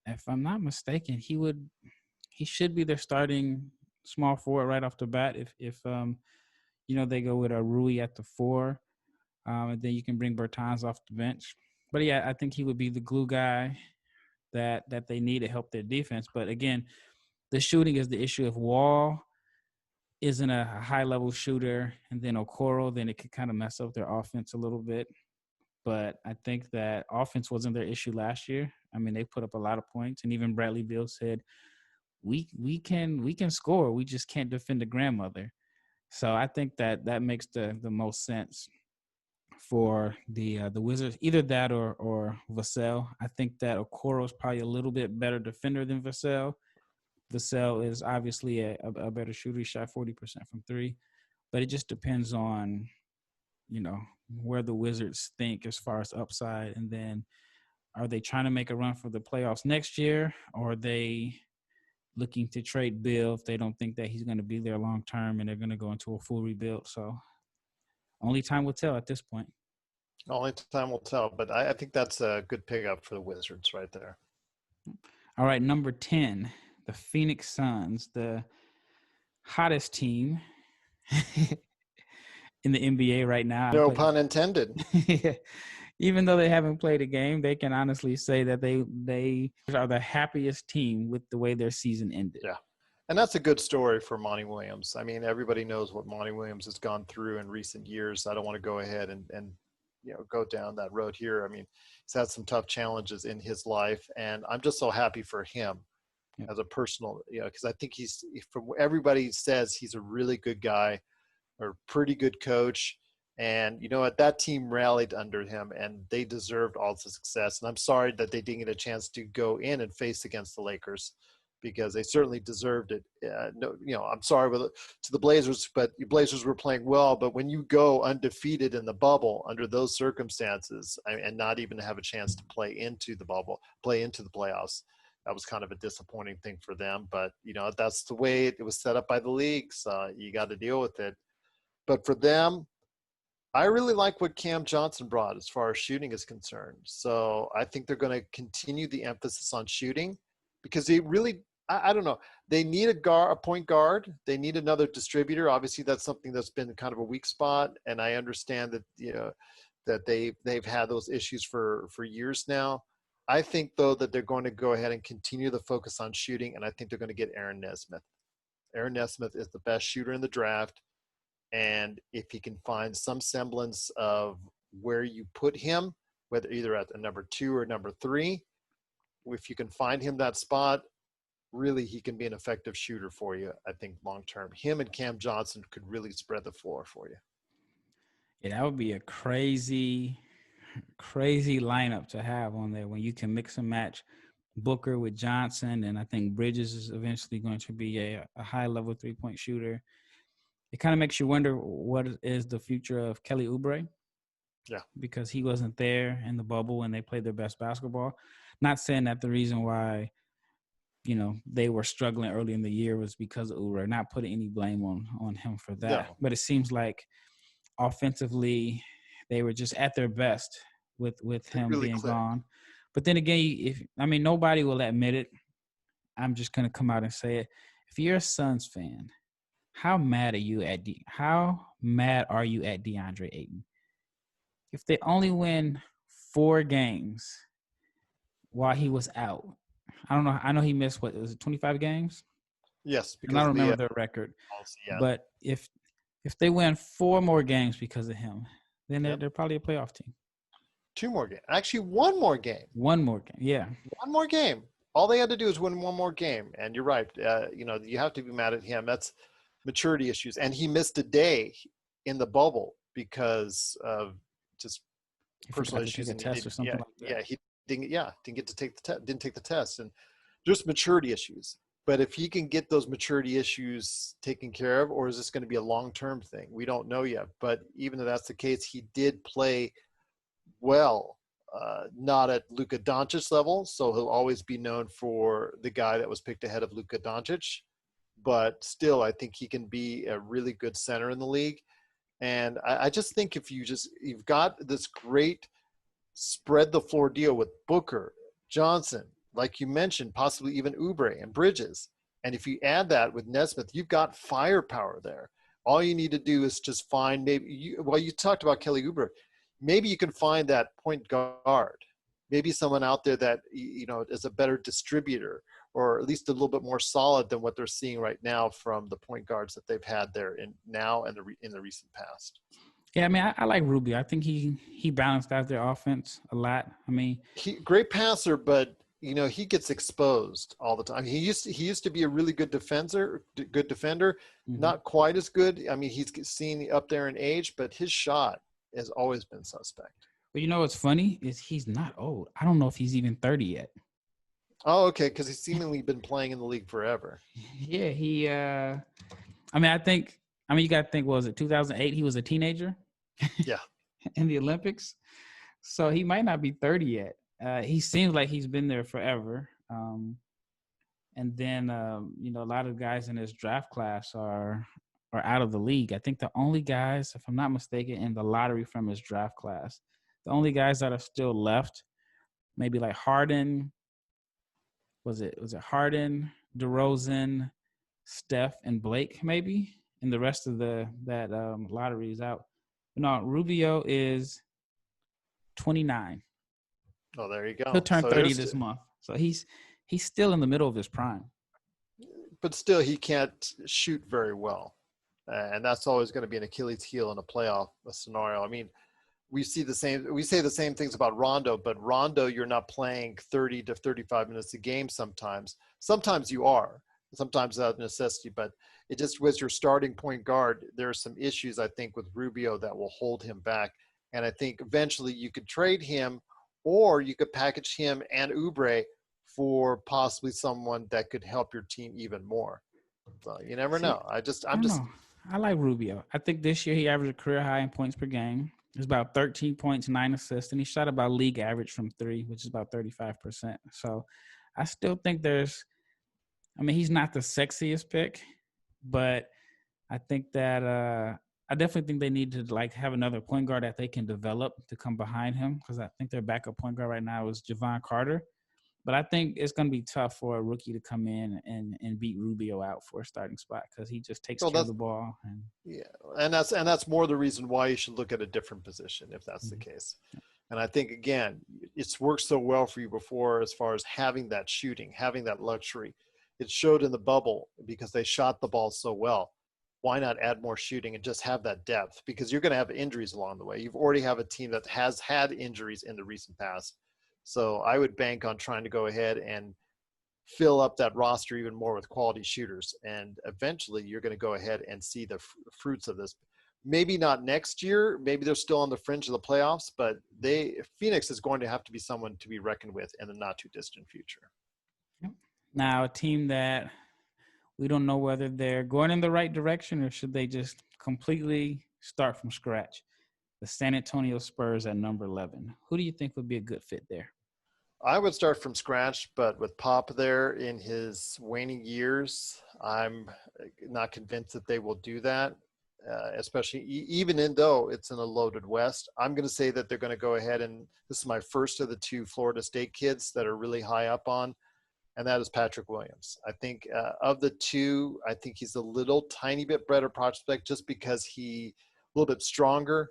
If I'm not mistaken, he should be their starting small forward right off the bat. If they go with a Rui at the 4, and then you can bring Bertans off the bench. But yeah, I think he would be the glue guy that they need to help their defense. But again, the shooting is the issue. If Wall isn't a high-level shooter and then Okoro, then it could kind of mess up their offense a little bit. But I think that offense wasn't their issue last year. I mean, they put up a lot of points, and even Bradley Beal said, we can score. We just can't defend the grandmother. So I think that makes the most sense for the Wizards, either that or Vassell. I think that Okoro is probably a little bit better defender than Vassell. Vassell is obviously a better shooter. He shot 40% from 3, but it just depends on, where the Wizards think as far as upside. And then are they trying to make a run for the playoffs next year, or are they looking to trade Bill if they don't think that he's going to be there long term and they're going to go into a full rebuild? So only time will tell at this point. Only time will tell, but I think that's a good pickup for the Wizards right there. All right, number 10, the Phoenix Suns, the hottest team in the NBA right now. No pun intended. Even though they haven't played a game, they can honestly say that they are the happiest team with the way their season ended. Yeah. And that's a good story for Monty Williams. I mean, everybody knows what Monty Williams has gone through in recent years. I don't want to go ahead and go down that road here. I mean, he's had some tough challenges in his life, and I'm just so happy for him as a personal, because I think he's, from what everybody says, he's a really good guy or pretty good coach. And, that team rallied under him, and they deserved all the success. And I'm sorry that they didn't get a chance to go in and face against the Lakers, because they certainly deserved it. I'm sorry to the Blazers, but the Blazers were playing well. But when you go undefeated in the bubble under those circumstances and not even have a chance to play into the playoffs, that was kind of a disappointing thing for them. But, that's the way it was set up by the league. So you got to deal with it. But for them, I really like what Cam Johnson brought as far as shooting is concerned. So I think they're going to continue the emphasis on shooting, because they really, I don't know, they need a point guard. They need another distributor. Obviously, that's something that's been kind of a weak spot. And I understand that, that they've had those issues for years now. I think though that they're going to go ahead and continue the focus on shooting, and I think they're going to get Aaron Nesmith. Aaron Nesmith is the best shooter in the draft, and if he can find some semblance of where you put him, whether either at the number 2 or number 3, if you can find him that spot, really he can be an effective shooter for you. I think long term, him and Cam Johnson could really spread the floor for you. Yeah, that would be a crazy lineup to have on there when you can mix and match Booker with Johnson, and I think Bridges is eventually going to be a high-level three-point shooter. It kind of makes you wonder what is the future of Kelly Oubre. Yeah. Because he wasn't there in the bubble when they played their best basketball. Not saying that the reason why, they were struggling early in the year was because of Oubre, not putting any blame on him for that. No. But it seems like offensively they were just at their best with him really being gone. But then again, nobody will admit it. I'm just going to come out and say it. If you're a Suns fan, how mad are you at DeAndre Ayton? If they only win 4 games while he was out, I don't know. I know he missed, 25 games? Yes. Because I don't remember their record. Yeah. But if they win 4 more games because of him, then they're probably a playoff team. 2 more games. Actually, 1 more game. 1 more game, yeah. 1 more game. All they had to do is win 1 more game. And you're right. You have to be mad at him. That's maturity issues. And he missed a day in the bubble because of just personal issues. And test or something like that. Yeah, he didn't get to take the test. Didn't take the test, and just maturity issues. But if he can get those maturity issues taken care of, or is this going to be a long-term thing? We don't know yet. But even though that's the case, he did play well, not at Luka Doncic level, so he'll always be known for the guy that was picked ahead of Luka Doncic. But still, I think he can be a really good center in the league. And I just think if you've got this great spread the floor deal with Booker, Johnson, like you mentioned, possibly even Oubre and Bridges. And if you add that with Nesmith, you've got firepower there. All you need to do is just find you talked about Kelly Oubre. Maybe you can find that point guard, maybe someone out there that, is a better distributor, or at least a little bit more solid than what they're seeing right now from the point guards that they've had there in the recent past. Yeah, I like Rubio. I think he balanced out their offense a lot. Great passer, but he gets exposed all the time. He used to be a really good defender, mm-hmm. Not quite as good. He's seen up there in age, but his shot has always been suspect. But what's funny is he's not old. I don't know if he's even 30 yet. Oh, okay, because he's seemingly been playing in the league forever. Yeah, he. I think. You got to think. Was it 2008? He was a teenager. Yeah. In the Olympics, so he might not be 30 yet. He seems like he's been there forever. And then a lot of guys in this draft class are out of the league. I think the only guys, if I'm not mistaken, in the lottery from his draft class, the only guys that are still left, maybe like Harden. Was it Harden, DeRozan, Steph, and Blake maybe? And the rest of that lottery is out. No, Rubio is 29. Oh, there you go. He'll turn 30 this month. So he's still in the middle of his prime. But still, he can't shoot very well. And that's always going to be an Achilles heel in a playoff scenario. We say the same things about Rondo, but Rondo, you're not playing 30 to 35 minutes a game sometimes. Sometimes you are. Sometimes out of necessity, but it just was your starting point guard. There are some issues, I think, with Rubio that will hold him back. And I think eventually you could trade him, or you could package him and Oubre for possibly someone that could help your team even more. So you never know. I like Rubio. I think this year he averaged a career high in points per game. It's about 13 points, 9 assists, and he shot about league average from 3, which is about 35%. So I still think he's not the sexiest pick, but I think that I definitely think they need to have another point guard that they can develop to come behind him, because I think their backup point guard right now is Javon Carter. But I think it's going to be tough for a rookie to come in and beat Rubio out for a starting spot because he just takes care of the ball. And yeah, and that's more the reason why you should look at a different position if that's the case. And I think, again, it's worked so well for you before as far as having that shooting, having that luxury. It showed in the bubble because they shot the ball so well. Why not add more shooting and just have that depth? Because you're going to have injuries along the way. You've already have a team that has had injuries in the recent past. So I would bank on trying to go ahead and fill up that roster even more with quality shooters. And eventually you're going to go ahead and see the fruits of this. Maybe not next year. Maybe they're still on the fringe of the playoffs, but Phoenix is going to have to be someone to be reckoned with in the not too distant future. Now, a team that we don't know whether they're going in the right direction or should they just completely start from scratch. The San Antonio Spurs at number 11. Who do you think would be a good fit there? I would start from scratch, but with Pop there in his waning years, I'm not convinced that they will do that, especially even though it's in a loaded West. I'm going to say that they're going to go ahead, and this is my first of the two Florida State kids that are really high up on, and that is Patrick Williams. I think of the two, I think he's a little tiny bit better prospect just because he a little bit stronger,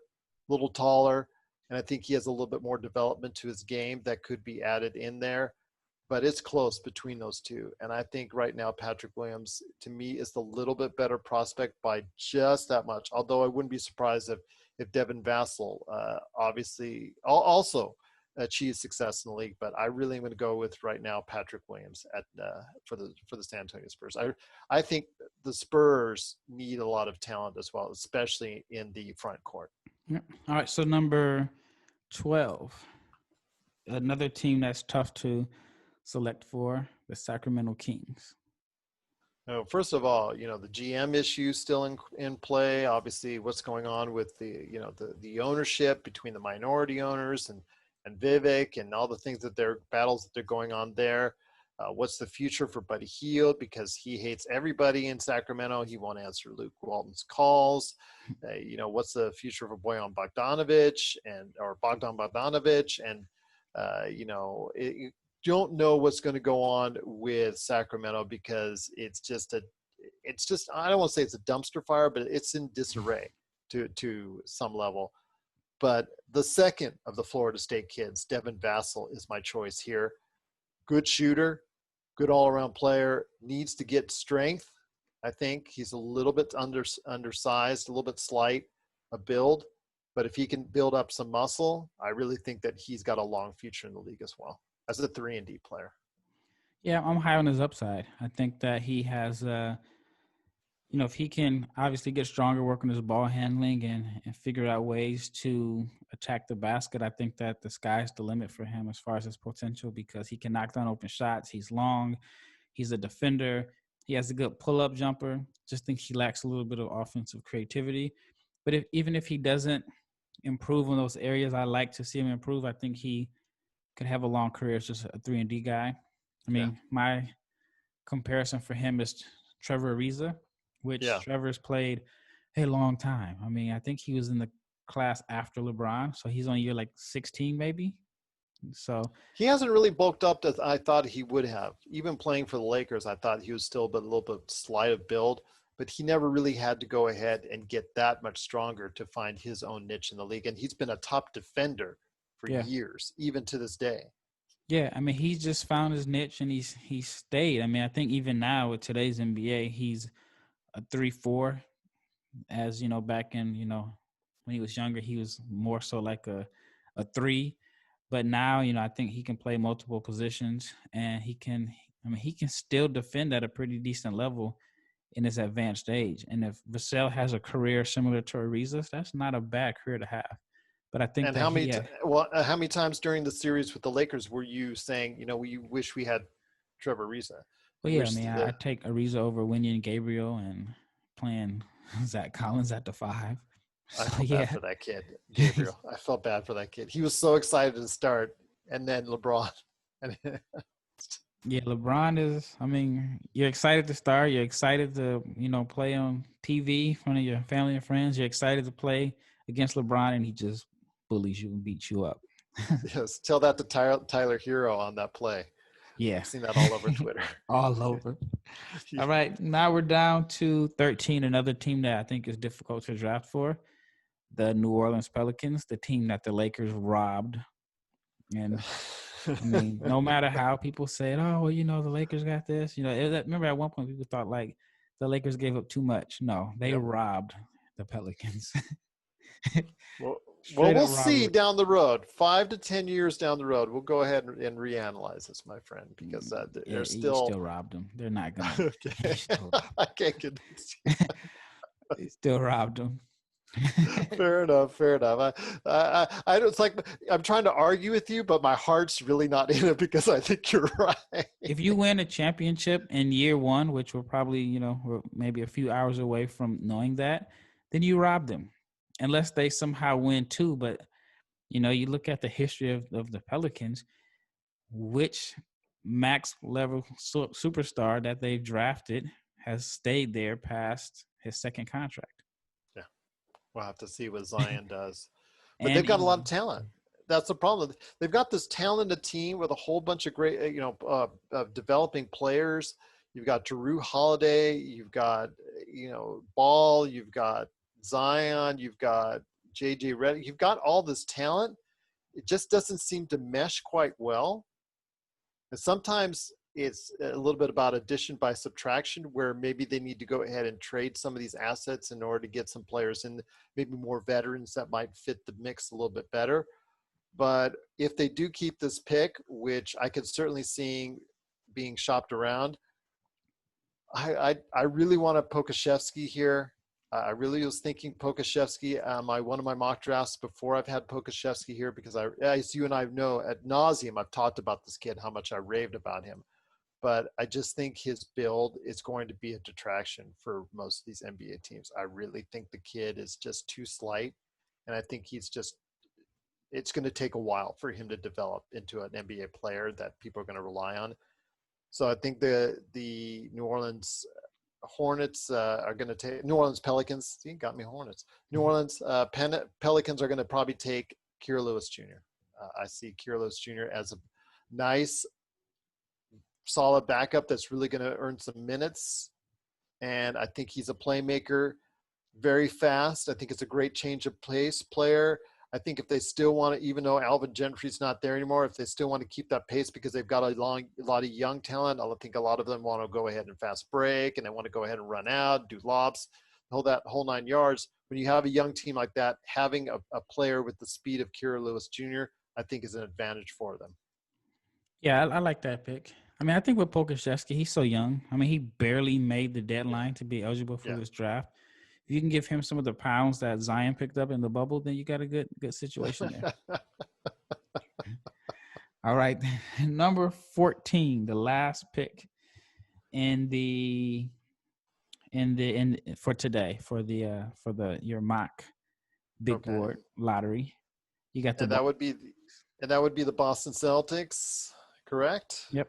a little taller, and I think he has a little bit more development to his game that could be added in there. But it's close between those two. And I think right now Patrick Williams, to me, is the little bit better prospect by just that much. Although I wouldn't be surprised if Devin Vassell obviously also achieves success in the league. But I really am going to go with right now Patrick Williams for the San Antonio Spurs. I think the Spurs need a lot of talent as well, especially in the front court. All right, so number 12, another team that's tough to select for, the Sacramento Kings. First of all, the GM issue still in play. Obviously, what's going on with the ownership between the minority owners and Vivek and all the things battles that they're going on there. What's the future for Buddy Hield because he hates everybody in Sacramento. He won't answer Luke Walton's calls. What's the future for Bojan Bogdanovic or Bogdan Bogdanovic? And, you don't know what's going to go on with Sacramento because it's just I don't want to say it's a dumpster fire, but it's in disarray to some level. But the second of the Florida State kids, Devin Vassell, is my choice here. Good shooter, good all-around player, needs to get strength. I think he's a little bit undersized, a little bit slight, a build. But if he can build up some muscle, I really think that he's got a long future in the league as well as a 3-and-D player. Yeah, I'm high on his upside. I think that he has, if he can obviously get stronger, work on his ball handling and figure out ways to attack the basket, I think that the sky's the limit for him as far as his potential because he can knock down open shots. He's long. He's a defender. He has a good pull-up jumper. Just think he lacks a little bit of offensive creativity. But even if he doesn't improve in those areas I like to see him improve, I think he could have a long career as just a 3-and-D guy. I mean, my comparison for him is Trevor Ariza, which Trevor's played a long time. I mean, I think he was in the class after LeBron, so he's on year like 16 maybe. So he hasn't really bulked up as I thought he would have. Even playing for the Lakers, I thought he was still a little bit slight of build, but he never really had to go ahead and get that much stronger to find his own niche in the league. And he's been a top defender for years, even to this day. Yeah, I mean, he's just found his niche and he's stayed. I mean, I think even now with today's NBA, he's a 3-4. As back in when he was younger, he was more so like a 3. But now I think he can play multiple positions and he can still defend at a pretty decent level in his advanced age. And if Vassell has a career similar to Ariza's, that's not a bad career to have. But I think how many times during the series with the Lakers were you saying, we wish we had Trevor Ariza? Well, yeah, I take Ariza over Wenyen Gabriel and playing Zach Collins at the 5. I felt bad for that kid, Gabriel. I felt bad for that kid. He was so excited to start, and then LeBron. Yeah, LeBron is. I mean, you're excited to start. You're excited to play on TV in front of your family and friends. You're excited to play against LeBron, and he just bullies you and beats you up. Yes, tell that to Tyler Hero on that play. Yeah. I've seen that all over Twitter. All over. Yeah. All right. Now we're down to 13, another team that I think is difficult to draft for. The New Orleans Pelicans, the team that the Lakers robbed. And I mean, no matter how people say it, oh, well, you know, the Lakers got this. You know, remember at one point people thought like the Lakers gave up too much. No, they robbed the Pelicans. Well, Straight we'll up see robbery. down the road. 5 to 10 years down the road, we'll go ahead and reanalyze this, my friend, because they're You still. still robbed them. They're not gonna. Okay. I can't convince you. They still robbed them. Fair enough. Fair enough. I don't. It's like I'm trying to argue with you, but my heart's really not in it because I think you're right. If you win a championship in year one, which we're probably, you know, we're maybe a few hours away from knowing that, then you rob them, unless they somehow win two. But you know, you look at the history of the Pelicans, which max level superstar that they've drafted has stayed there past his second contract. Yeah, we'll have to see what Zion does. But And they've got a lot of talent. That's the problem. They've got this talented team with a whole bunch of great, developing players. You've got Jrue Holiday. You've got, Ball. You've got Zion. You've got JJ Redick. You've got all this talent. It just doesn't seem to mesh quite well. And sometimes it's a little bit about addition by subtraction, where maybe they need to go ahead and trade some of these assets in order to get some players in, maybe more veterans that might fit the mix a little bit better. But if they do keep this pick, which I could certainly see being shopped around, I really want a Pokusevski here. I really was thinking Pokusevski. One of my mock drafts before I've had Pokusevski here, because as you and I know ad nauseum, I've talked about this kid, how much I raved about him. But I just think his build is going to be a detraction for most of these NBA teams. I really think the kid is just too slight. And I think it's going to take a while for him to develop into an NBA player that people are going to rely on. So I think the New Orleans Hornets are going to take New Orleans Pelicans. See, got me Hornets. New Orleans Pelicans are going to probably take Kira Lewis Jr. I see Kira Lewis Jr. as a nice, solid backup that's really going to earn some minutes. And I think he's a playmaker, very fast. I think it's a great change of pace player. I think if they still want to, even though Alvin Gentry's not there anymore, if they still want to keep that pace because they've got a lot of young talent, I think a lot of them want to go ahead and fast break, and they want to go ahead and run out, do lobs, that whole 9 yards. When you have a young team like that, having a player with the speed of Kira Lewis Jr., I think is an advantage for them. Yeah, I like that pick. I mean, I think with Pokusevski, he's so young. I mean, he barely made the deadline to be eligible for this draft. If you can give him some of the pounds that Zion picked up in the bubble, then you got a good situation there. All right, number 14, the last pick for today for your mock big board lottery. You got that would be the Boston Celtics, correct? Yep.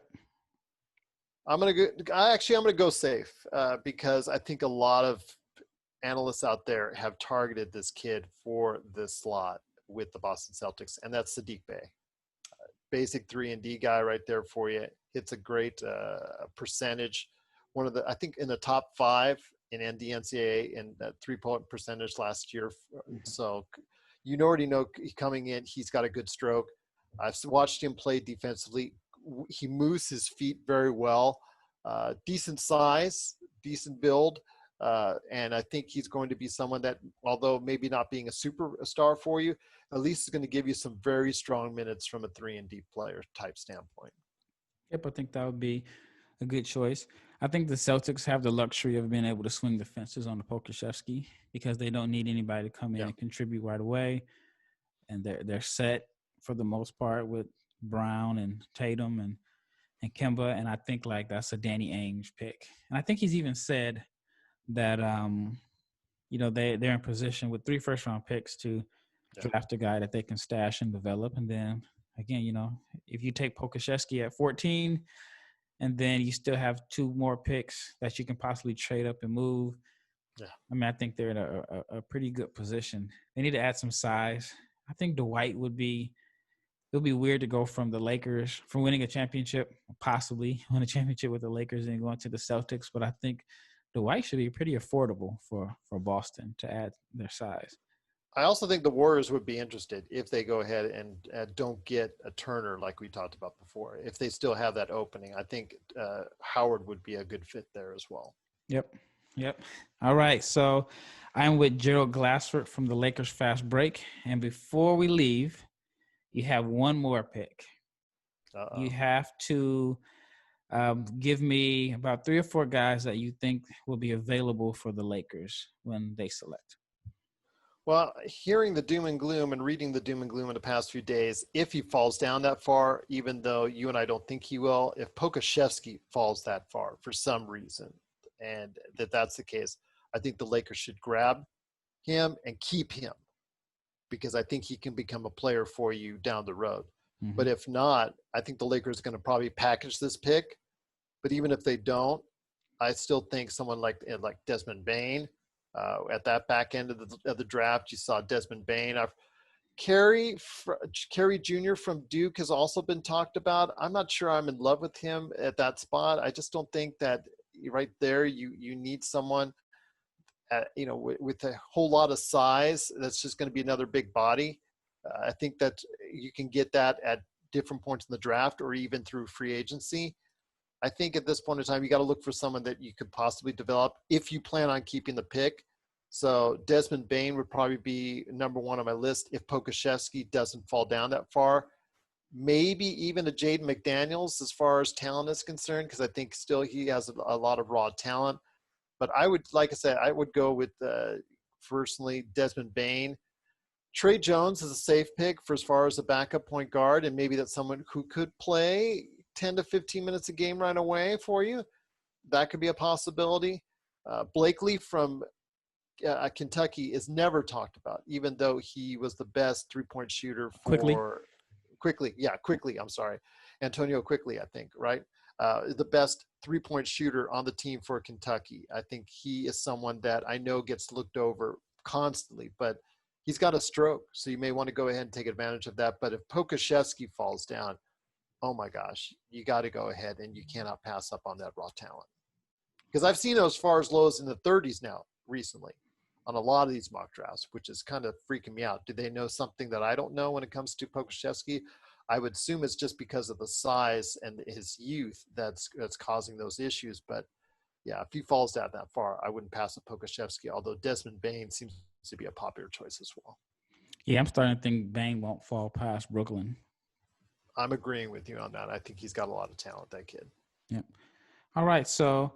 I'm gonna go safe because I think a lot of analysts out there have targeted this kid for this slot with the Boston Celtics, and that's Saddiq Bey. Basic 3-and-D guy right there for you. Hits a great percentage. I think in the top 5 in NCAA in that 3-point percentage last year. So you already know coming in, he's got a good stroke. I've watched him play defensively. He moves his feet very well. Decent size, decent build. And I think he's going to be someone that, although maybe not being a superstar for you, at least is going to give you some very strong minutes from a 3-and-D player type standpoint. Yep, I think that would be a good choice. I think the Celtics have the luxury of being able to swing the fences on the Pokusevski because they don't need anybody to come in and contribute right away. And they're set for the most part with Brown and Tatum and Kemba. And I think like that's a Danny Ainge pick. And I think he's even said that they're in position with 3 first-round picks to draft a guy that they can stash and develop. And then again, if you take Pokusevski at 14, and then you still have 2 more picks that you can possibly trade up and move. Yeah, I mean, I think they're in a pretty good position. They need to add some size. I think Dwight would be it'll be weird to go from the Lakers, from winning a championship, possibly win a championship with the Lakers and going to the Celtics. But I think Dwight should be pretty affordable for Boston to add their size. I also think the Warriors would be interested if they go ahead and don't get a Turner like we talked about before. If they still have that opening, I think Howard would be a good fit there as well. Yep. All right. So I'm with Gerald Glassford from the Lakers Fast Break. And before we leave, you have one more pick. Uh-oh. You have to give me about 3 or 4 guys that you think will be available for the Lakers when they select. Well, hearing the doom and gloom and reading the doom and gloom in the past few days, if he falls down that far, even though you and I don't think he will, if Pokusevski falls that far for some reason, and that's the case, I think the Lakers should grab him and keep him, because I think he can become a player for you down the road. Mm-hmm. But if not, I think the Lakers are going to probably package this pick. But even if they don't, I still think someone like Desmond Bane, at that back end of the draft, you saw Desmond Bane. Kerry Jr. from Duke has also been talked about. I'm not sure I'm in love with him at that spot. I just don't think that right there you need someone with a whole lot of size that's just going to be another big body. I think that you can get that at different points in the draft or even through free agency. I think at this point in time, you got to look for someone that you could possibly develop if you plan on keeping the pick. So Desmond Bane would probably be number 1 on my list if Pokusevski doesn't fall down that far. Maybe even a Jaden McDaniels as far as talent is concerned, because I think still he has a lot of raw talent. But I would, like I said, I would go with personally Desmond Bane. Trey Jones is a safe pick for as far as a backup point guard, and maybe that's someone who could play 10 to 15 minutes a game right away for you. That could be a possibility. Blakely from Kentucky is never talked about, even though he was the best three-point shooter for Quickly. I'm sorry. Antonio Quickly, I think, right? The best three-point shooter on the team for Kentucky. I think he is someone that I know gets looked over constantly, but he's got a stroke, so you may want to go ahead and take advantage of that. But if Pokusevski falls down, oh my gosh, you got to go ahead and you cannot pass up on that raw talent. Because I've seen those far as low as in the 30s now recently on a lot of these mock drafts, which is kind of freaking me out. Do they know something that I don't know when it comes to Pokusevski? I would assume it's just because of the size and his youth that's causing those issues. But yeah, if he falls down that far, I wouldn't pass up Pokusevski, although Desmond Bane seems to be a popular choice as well. Yeah, I'm starting to think Bane won't fall past Brooklyn. I'm agreeing with you on that. I think he's got a lot of talent, that kid. Yep. All right. So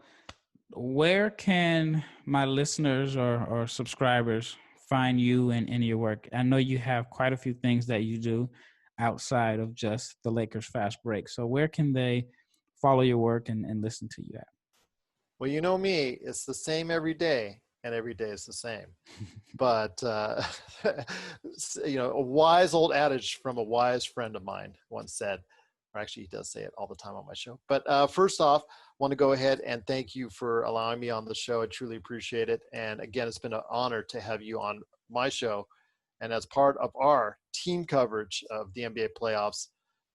where can my listeners or subscribers find you and your work? I know you have quite a few things that you do outside of just the Lakers Fast Break. So where can they follow your work and listen to you at? Well, you know me, it's the same every day, and every day is the same. But, a wise old adage from a wise friend of mine once said, or actually he does say it all the time on my show. But first off, I want to go ahead and thank you for allowing me on the show. I truly appreciate it. And again, it's been an honor to have you on my show. And as part of our team coverage of the NBA playoffs,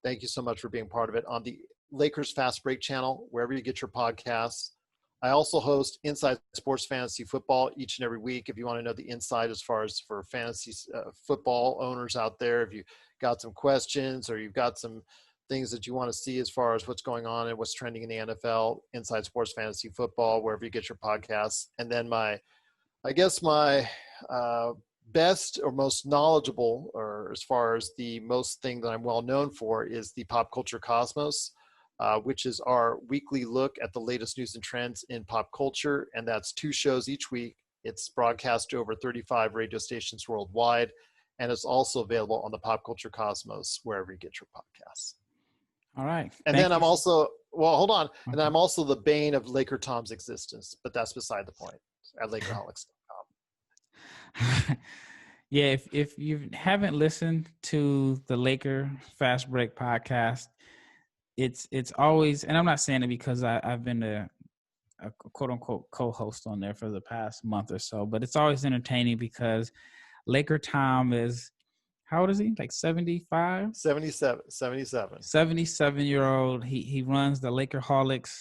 thank you so much for being part of it on the Lakers Fast Break channel, wherever you get your podcasts. I also host Inside Sports Fantasy Football each and every week. If you want to know the inside as far as for fantasy football owners out there, if you got some questions or you've got some things that you want to see as far as what's going on and what's trending in the NFL, Inside Sports Fantasy Football, wherever you get your podcasts. And then my best or most knowledgeable, or as far as the most thing that I'm well known for, is the Pop Culture Cosmos, which is our weekly look at the latest news and trends in pop culture. And that's 2 shows each week. It's broadcast to over 35 radio stations worldwide. And it's also available on the Pop Culture Cosmos, wherever you get your podcasts. All right. And then I'm also, hold on. Okay. And I'm also the bane of Laker Tom's existence, but that's beside the point at Lakerholics.com. Yeah. If you haven't listened to the Laker Fast Break podcast, it's always, and I'm not saying it because I've been a quote unquote co-host on there for the past month or so, but it's always entertaining because Laker Tom is How old is he? Like 75? 77. 77-year-old. He runs the Lakerholics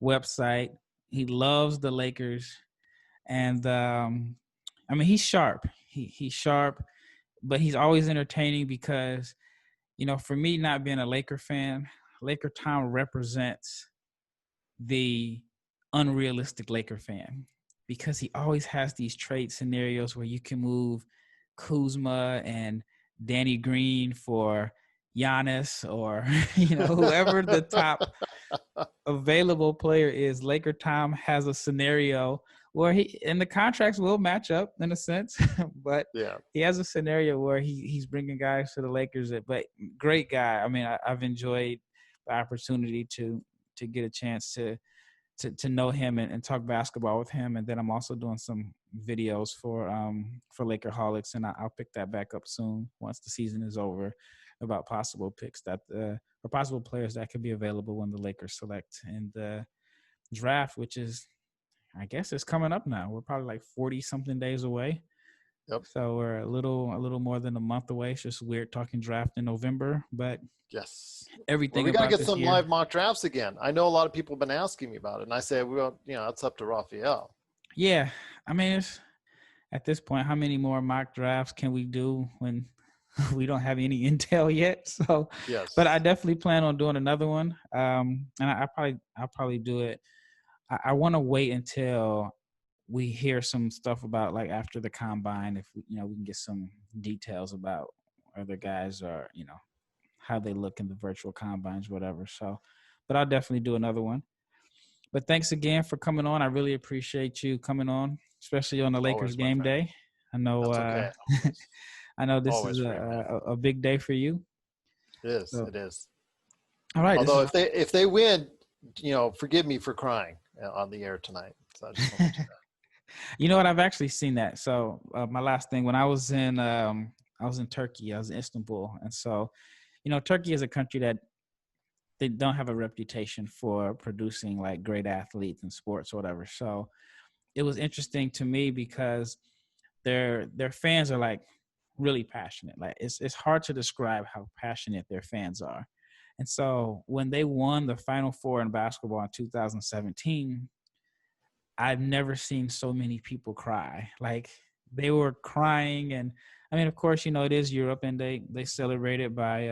website. He loves the Lakers. And I mean, he's sharp. He's sharp, but he's always entertaining because, you know, for me, not being a Laker fan, Laker Tom represents the unrealistic Laker fan, because he always has these trade scenarios where you can move Kuzma and Danny Green for Giannis, or, you know, whoever the top available player is. Laker Tom has a scenario where and the contracts will match up in a sense, but yeah, he has a scenario where he's bringing guys to the Lakers. But great guy. I mean, I've enjoyed the opportunity to get a chance to know him and talk basketball with him. And then I'm also doing some videos for Lakerholics, and I'll pick that back up soon once the season is over, about possible picks that or possible players that could be available when the Lakers select in the draft, which is, I guess, it's coming up now. We're probably like 40 something days away. Yep. So we're a little more than a month away. It's just weird talking draft in November, but yes, everything. Well, we got to get some year, live mock drafts again. I know a lot of people have been asking me about it, and I say, well, you know, it's up to Raphael. Yeah, I mean, it's at this point, how many more mock drafts can we do when we don't have any intel yet? So, yes, but I definitely plan on doing another one. And I'll probably do it. I want to wait until we hear some stuff about, like, after the combine, if we can get some details about other guys are, you know, how they look in the virtual combines, whatever. So, but I'll definitely do another one. But thanks again for coming on. I really appreciate you coming on, especially on the Lakers game day. I know, okay. I know this is a big day for you. It is. So, it is. All right. Although if they win, you know, forgive me for crying on the air tonight. So I just want to do that. You know what? I've actually seen that. So my last thing, when I was in Turkey, I was in Istanbul, and so, you know, Turkey is a country that they don't have a reputation for producing like great athletes in sports or whatever. So it was interesting to me because their fans are like really passionate. Like it's hard to describe how passionate their fans are. And so when they won the Final Four in basketball in 2017, I've never seen so many people cry. Like they were crying. And I mean, of course, you know, it is Europe, and they celebrate it by,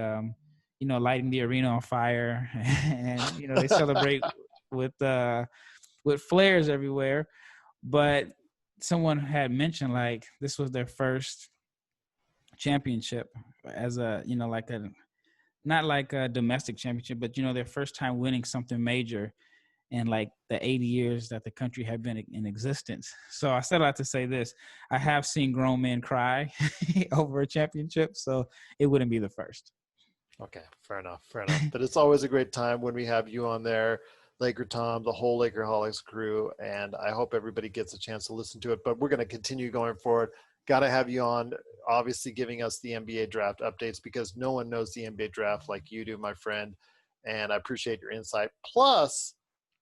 you know, lighting the arena on fire, and, you know, they celebrate with flares everywhere. But someone had mentioned, like, this was their first championship as a, you know, like not like a domestic championship, but, you know, their first time winning something major in like the 80 years that the country had been in existence. So I said a lot to say this. I have seen grown men cry over a championship, so it wouldn't be the first. Okay, fair enough. But it's always a great time when we have you on there, Laker Tom, the whole Lakerholics crew, and I hope everybody gets a chance to listen to it. But we're going to continue going forward. Got to have you on, obviously giving us the NBA draft updates, because no one knows the NBA draft like you do, my friend, and I appreciate your insight. Plus,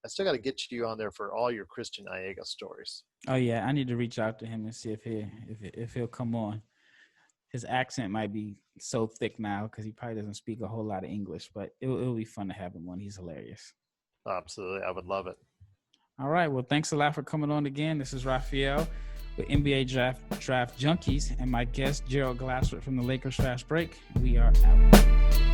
I still got to get you on there for all your Christian Aiega stories. Oh yeah, I need to reach out to him and see if he'll come on. His accent might be so thick now because he probably doesn't speak a whole lot of English, but it'll be fun to have him on. He's hilarious. Absolutely, I would love it. All right, well, thanks a lot for coming on again. This is Raphael with NBA Draft Junkies, and my guest Gerald Glassford from the Lakers Fast Break. We are out.